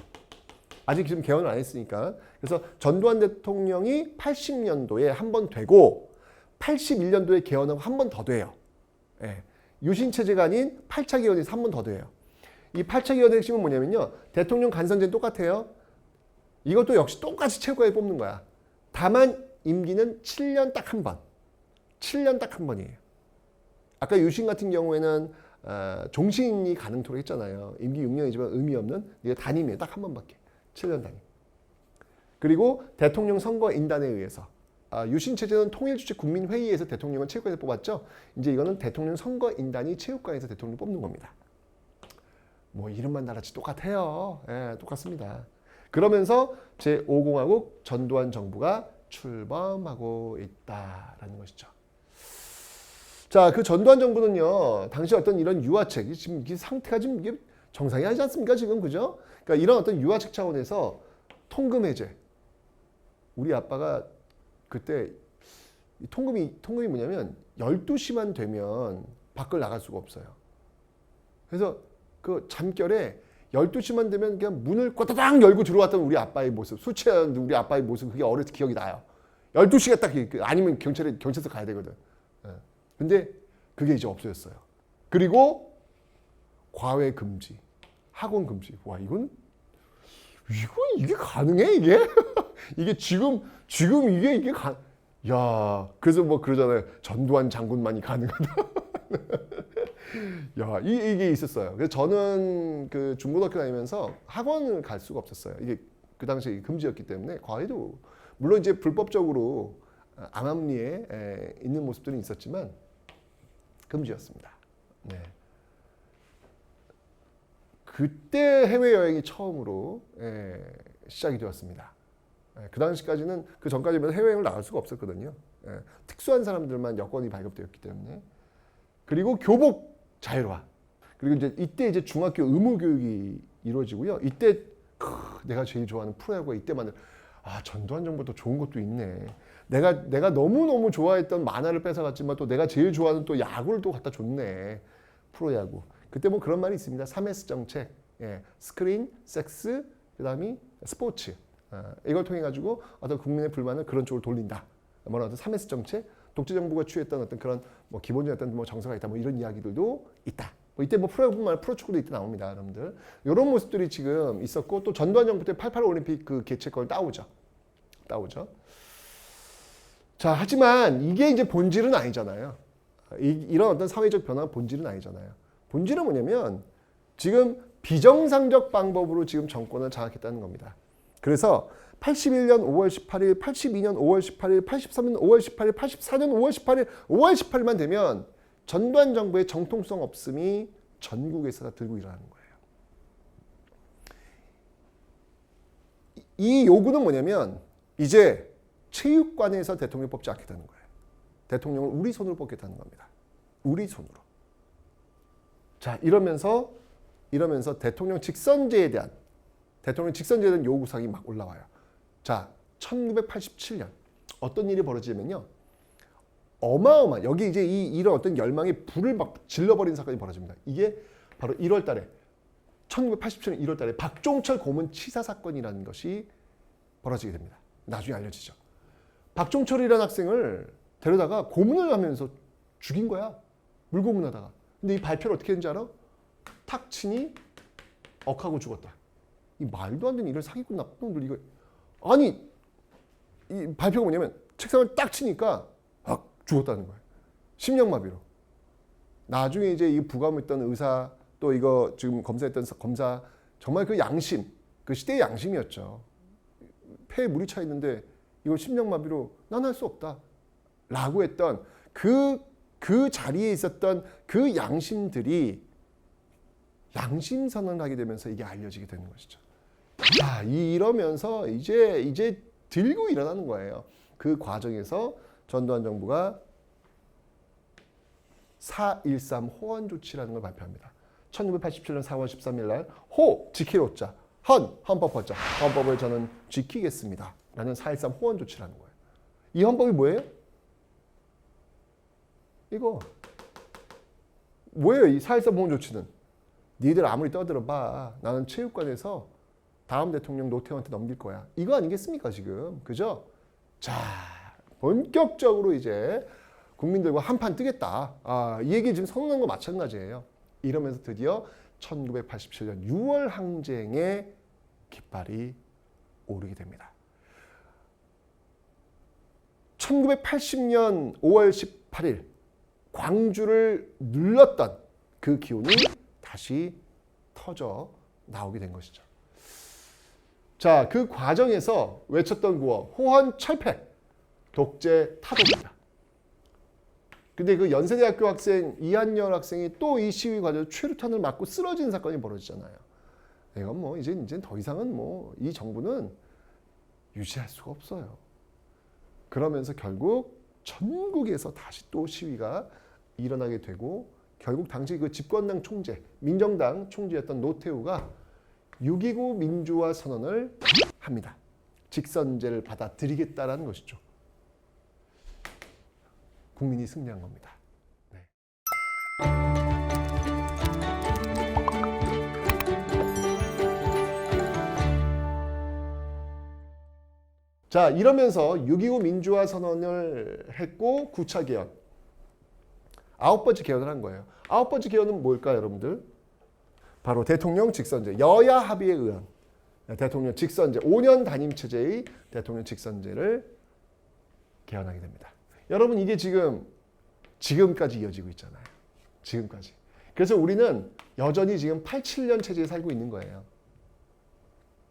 아직 지금 개헌을 안 했으니까. 그래서 전두환 대통령이 80년도에 한 번 되고 81년도에 개헌하고 한 번 더 돼요. 유신 체제가 아닌 8차 개헌에서 한 번 더 돼요. 이 8차 개헌의 핵심은 뭐냐면요, 대통령 간선제는 똑같아요. 이것도 역시 똑같이 최고에 뽑는 거야. 다만 임기는 7년 딱 한 번. 7년 딱 한 번이에요. 아까 유신 같은 경우에는 종신이 가능토록 했잖아요. 임기 6년이지만 의미 없는, 이게 단임이에요. 딱 한 번밖에. 7년 단임. 그리고 대통령 선거 인단에 의해서, 유신 체제는 통일주체 국민회의에서 대통령을 체육관에서 뽑았죠. 이제 이거는 대통령 선거 인단이 체육관에서 대통령을 뽑는 겁니다. 뭐 이름만 달랐지 똑같아요. 똑같습니다. 그러면서 제5공화국 전두환 정부가 출범하고 있다라는 것이죠. 자, 그 전두환 정부는요, 당시 어떤 이런 유화책, 지금 이게 상태가 지금 이게 정상이 아니지 않습니까? 지금, 그죠? 그러니까 이런 어떤 유화책 차원에서 통금 해제. 우리 아빠가 그때 통금이 뭐냐면 12시만 되면 밖을 나갈 수가 없어요. 그래서 그 잠결에 12시만 되면 그냥 문을 꽈다당 열고 들어왔던 우리 아빠의 모습, 술 취한 우리 아빠의 모습, 그게 어렸을 때 기억이 나요. 12시가 딱, 아니면 경찰서 가야 되거든. 근데 그게 이제 없어졌어요. 그리고 과외 금지, 학원 금지. 와, 이게 가능해, 이게? 이게 지금 이게 야, 그래서 뭐 그러잖아요. 전두환 장군만이 가능하다. 야, 이게 있었어요. 그래서 저는 그 중고등학교 다니면서 학원을 갈 수가 없었어요. 이게 그 당시에 금지였기 때문에. 과외도 물론 이제 불법적으로 암암리에 있는 모습들은 있었지만 금지였습니다. 네. 그때 해외여행이 처음으로 시작이 되었습니다. 그 당시까지는, 그 전까지는 해외여행을 나갈 수가 없었거든요. 특수한 사람들만 여권이 발급되었기 때문에. 그리고 교복 자율화. 그리고 이때 이제 중학교 의무 교육이 이루어지고요. 이때 내가 제일 좋아하는 프로야구가 이때 전두환 정부도 좋은 것도 있네. 내가 너무너무 좋아했던 만화를 뺏어갔지만 또 내가 제일 좋아하는 또 야구를 또 갖다 줬네. 프로야구. 그때 뭐 그런 말이 있습니다. 3S 정책. 스크린, 섹스, 그다음이 스포츠. 이걸 통해 가지고 어떤 국민의 불만을 그런 쪽으로 돌린다. 뭐라도 3S 정책, 독재 정부가 취했던 어떤 그런 뭐 기본적인 어떤 뭐 정서가 있다. 뭐 이런 이야기들도 있다. 뭐 이때 뭐 프로야구뿐만 아니라 프로축구도 이때 나옵니다, 여러분들. 이런 모습들이 지금 있었고, 또 전두환 정부 때 88 올림픽 그 개최권을 따오죠. 자, 하지만 이게 이제 본질은 아니잖아요. 이런 어떤 사회적 변화가 본질은 아니잖아요. 본질은 뭐냐면 지금 비정상적 방법으로 지금 정권을 장악했다는 겁니다. 그래서 81년 5월 18일, 82년 5월 18일, 83년 5월 18일, 84년 5월 18일, 5월 18일만 되면 전두환 정부의 정통성 없음이 전국에서 다 들고 일어나는 거예요. 이 요구는 뭐냐면 이제 체육관에서 대통령 뽑지 않겠다는 거예요. 대통령을 우리 손으로 뽑겠다는 겁니다. 우리 손으로. 자, 이러면서 대통령 직선제에 대한 요구사항이 막 올라와요. 자, 1987년 어떤 일이 벌어지냐면요. 어마어마한 여기 이제 이런 어떤 열망의 불을 막 질러버린 사건이 벌어집니다. 이게 바로 1월 달에 1987년 1월 달에 박종철 고문 치사 사건이라는 것이 벌어지게 됩니다. 나중에 알려지죠. 박종철이라는 학생을 데려다가 고문을 하면서 죽인 거야. 물고문하다가. 근데 이 발표를 어떻게 했는지 알아? 탁 치니 억하고 죽었다. 이 말도 안 되는 이런 사기꾼 나쁜 놈들 이거. 아니 이 발표가 뭐냐면 책상을 딱 치니까 죽었다는 거예요. 심령마비로. 나중에 이제 이 부감했던 의사 또 이거 지금 검사했던 검사 정말 그 양심, 그 시대의 양심이었죠. 폐에 물이 차 있는데 이걸 심령마비로 난 할 수 없다. 라고 했던 그 자리에 있었던 그 양심들이 양심선언을 하게 되면서 이게 알려지게 되는 것이죠. 자, 이러면서 이제 들고 일어나는 거예요. 그 과정에서 전두환 정부가 4.13 호헌 조치라는 걸 발표합니다. 1987년 4월 13일 날 지키로자, 헌법헌자, 헌법을 저는 지키겠습니다. 라는 4.13 호헌 조치라는 거예요. 이 헌법이 뭐예요? 이거 뭐예요? 이 4.13 호헌 조치는 니들 아무리 떠들어봐. 나는 체육관에서 다음 대통령 노태우한테 넘길 거야. 이거 아니겠습니까 지금? 그죠? 자, 본격적으로 이제 국민들과 한판 뜨겠다. 이 얘기 지금 선언한 거 마찬가지예요. 이러면서 드디어 1987년 6월 항쟁의 깃발이 오르게 됩니다. 1980년 5월 18일 광주를 눌렀던 그 기운이 다시 터져 나오게 된 것이죠. 자, 그 과정에서 외쳤던 구호 호헌 철폐, 독재 타도입니다. 근데 그 연세대학교 학생 이한열 학생이 또 이 시위 과정에서 최루탄을 맞고 쓰러진 사건이 벌어지잖아요. 이건 뭐 이제 더 이상은 뭐 이 정부는 유지할 수가 없어요. 그러면서 결국 전국에서 다시 또 시위가 일어나게 되고 결국 당시 그 집권당 총재, 민정당 총재였던 노태우가 6.29 민주화 선언을 합니다. 직선제를 받아들이겠다라는 것이죠. 국민이 승리한 겁니다. 네. 자, 이러면서 6.25 민주화 선언을 했고 9차 개헌, 9번째 개헌을 한 거예요. 9번째 개헌은 뭘까요, 여러분들? 바로 대통령 직선제, 여야 합의에 의한 대통령 직선제, 5년 단임 체제의 대통령 직선제를 개헌하게 됩니다. 여러분 이게 지금까지 이어지고 있잖아요. 지금까지. 그래서 우리는 여전히 지금 87년 체제에 살고 있는 거예요.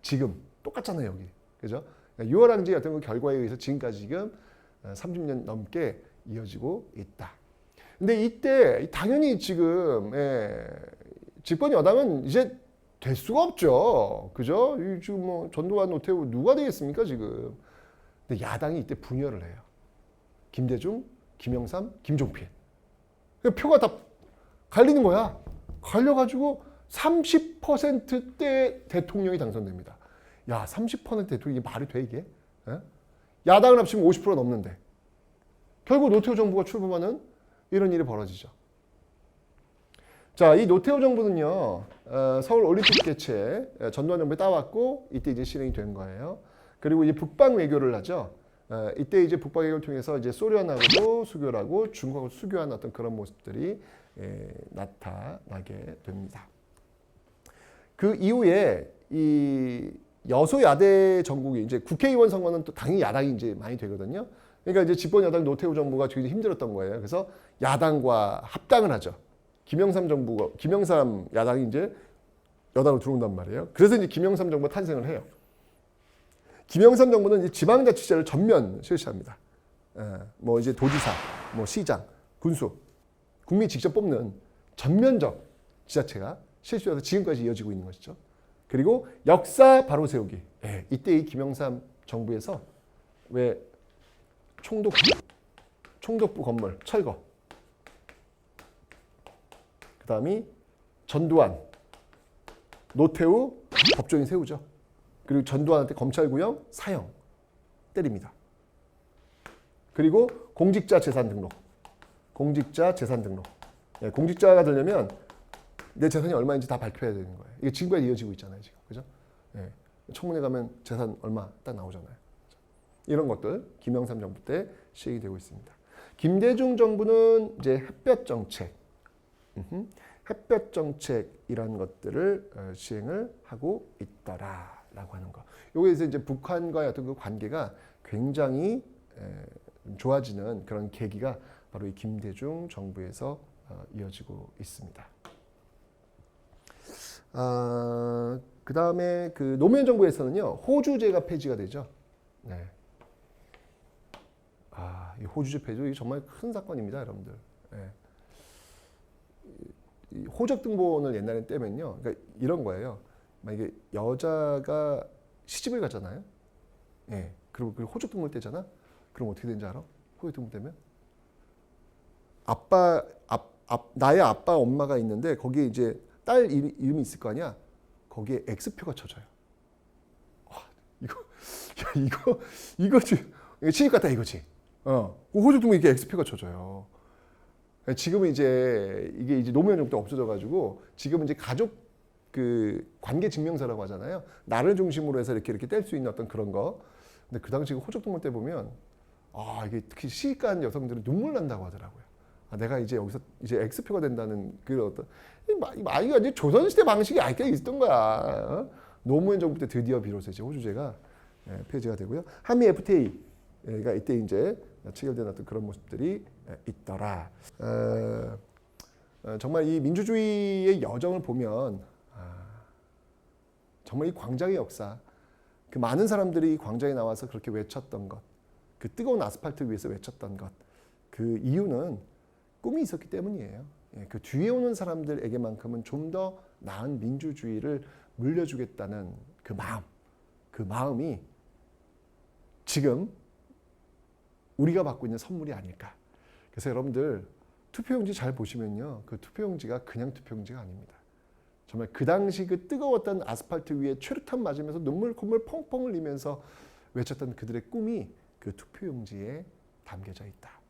지금 똑같잖아요, 여기. 그죠? 6월 항쟁의 어떤 그 결과에 의해서 지금까지 지금 30년 넘게 이어지고 있다. 근데 이때 당연히 지금 집권 여당은 이제 될 수가 없죠. 그죠? 지금 뭐 전두환, 노태우 누가 되겠습니까, 지금? 근데 야당이 이때 분열을 해요. 김대중, 김영삼, 김종필. 표가 다 갈리는 거야. 갈려가지고 30%대 대통령이 당선됩니다. 야, 30% 대통령이 말이 돼, 이게? 야당을 합치면 50% 넘는데. 결국 노태우 정부가 출범하는 이런 일이 벌어지죠. 자, 이 노태우 정부는요, 서울 올림픽 개최 전두환 정부에 따왔고, 이때 이제 실행이 된 거예요. 그리고 이제 북방 외교를 하죠. 이때 이제 북방 외교를 통해서 이제 소련하고도 수교하고 중국하고 수교하는 어떤 그런 모습들이 나타나게 됩니다. 그 이후에 이 여소야대 전국이 이제 국회의원 선거는 또 당연히 야당이 이제 많이 되거든요. 그러니까 이제 집권 여당 노태우 정부가 굉장히 힘들었던 거예요. 그래서 야당과 합당을 하죠. 김영삼 야당이 이제 여당으로 들어온단 말이에요. 그래서 이제 김영삼 정부가 탄생을 해요. 김영삼 정부는 이제 지방자치제를 전면 실시합니다. 뭐 이제 도지사, 뭐 시장, 군수, 국민이 직접 뽑는 전면적 지자체가 실수해서 지금까지 이어지고 있는 것이죠. 그리고 역사 바로 세우기. 예, 이때 이 김영삼 정부에서 왜 총독부 건물 철거, 그 다음이 전두환, 노태우 법조인 세우죠. 그리고 전두환한테 검찰구형 사형 때립니다. 그리고 공직자 재산 등록. 예, 공직자가 되려면 내 재산이 얼마인지 다 발표해야 되는 거예요. 이게 지금까지 이어지고 있잖아요, 지금. 그죠? 예. 청문회 가면 재산 얼마 딱 나오잖아요. 이런 것들 김영삼 정부 때 시행이 되고 있습니다. 김대중 정부는 이제 햇볕 정책, 햇볕 정책이라는 것들을 시행을 하고 있더라라고 하는 거. 여기에서 이제 북한과의 어떤 그 관계가 굉장히 좋아지는 그런 계기가 바로 이 김대중 정부에서 이어지고 있습니다. 그 다음에 그 노무현 정부에서는요, 호주제가 폐지가 되죠. 네. 이 호주제 폐지 정말 큰 사건입니다, 여러분들. 네. 이 호적 등본을 옛날에 떼면요, 그러니까 이런 거예요. 만약에 여자가 시집을 가잖아요. 예. 그리고 그 호적 등본을 떼잖아. 그럼 어떻게 되는지 알아? 호적 등본 떼면 나의 아빠, 엄마가 있는데 거기에 이제 딸 이름이 있을 거 아니야. 거기에 X표가 쳐져요. 와, 이거 시집 갔다 이거지. 호주 등본에 이게 X표가 쳐져요. 지금은 이제 이게 노무현 정부 때 없어져가지고 지금은 이제 가족 그 관계 증명서라고 하잖아요. 나를 중심으로 해서 이렇게 뗄 수 있는 어떤 그런 거. 근데 그 당시 호적 등본 때 보면 이게 특히 시집간 여성들은 눈물 난다고 하더라고요. 내가 이제 여기서 이제 X표가 된다는 그 어떤 이거 이제 조선시대 방식이 아직도 있었던 거야. 노무현 정부 때 드디어 비로소 이제 호주제가 폐지가 되고요. 한미 FTA가 이때 이제 체결된 어떤 그런 모습들이 있더라. 정말 이 민주주의의 여정을 보면 정말 이 광장의 역사, 그 많은 사람들이 광장에 나와서 그렇게 외쳤던 것, 그 뜨거운 아스팔트 위에서 외쳤던 것, 그 이유는 꿈이 있었기 때문이에요. 그 뒤에 오는 사람들에게만큼은 좀 더 나은 민주주의를 물려주겠다는 그 마음이 지금 우리가 받고 있는 선물이 아닐까. 그래서 여러분들 투표용지 잘 보시면요, 그 투표용지가 그냥 투표용지가 아닙니다. 정말 그 당시 그 뜨거웠던 아스팔트 위에 최루탄 맞으면서 콧물 펑펑 흘리면서 외쳤던 그들의 꿈이 그 투표용지에 담겨져 있다.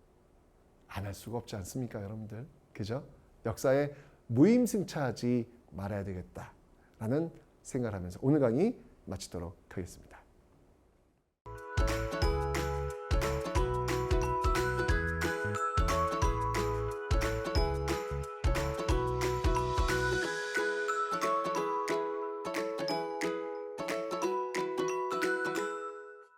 안 할 수가 없지 않습니까, 여러분들? 그죠? 역사에 무임승차하지 말아야 되겠다라는 생각을 하면서 오늘 강의 마치도록 하겠습니다.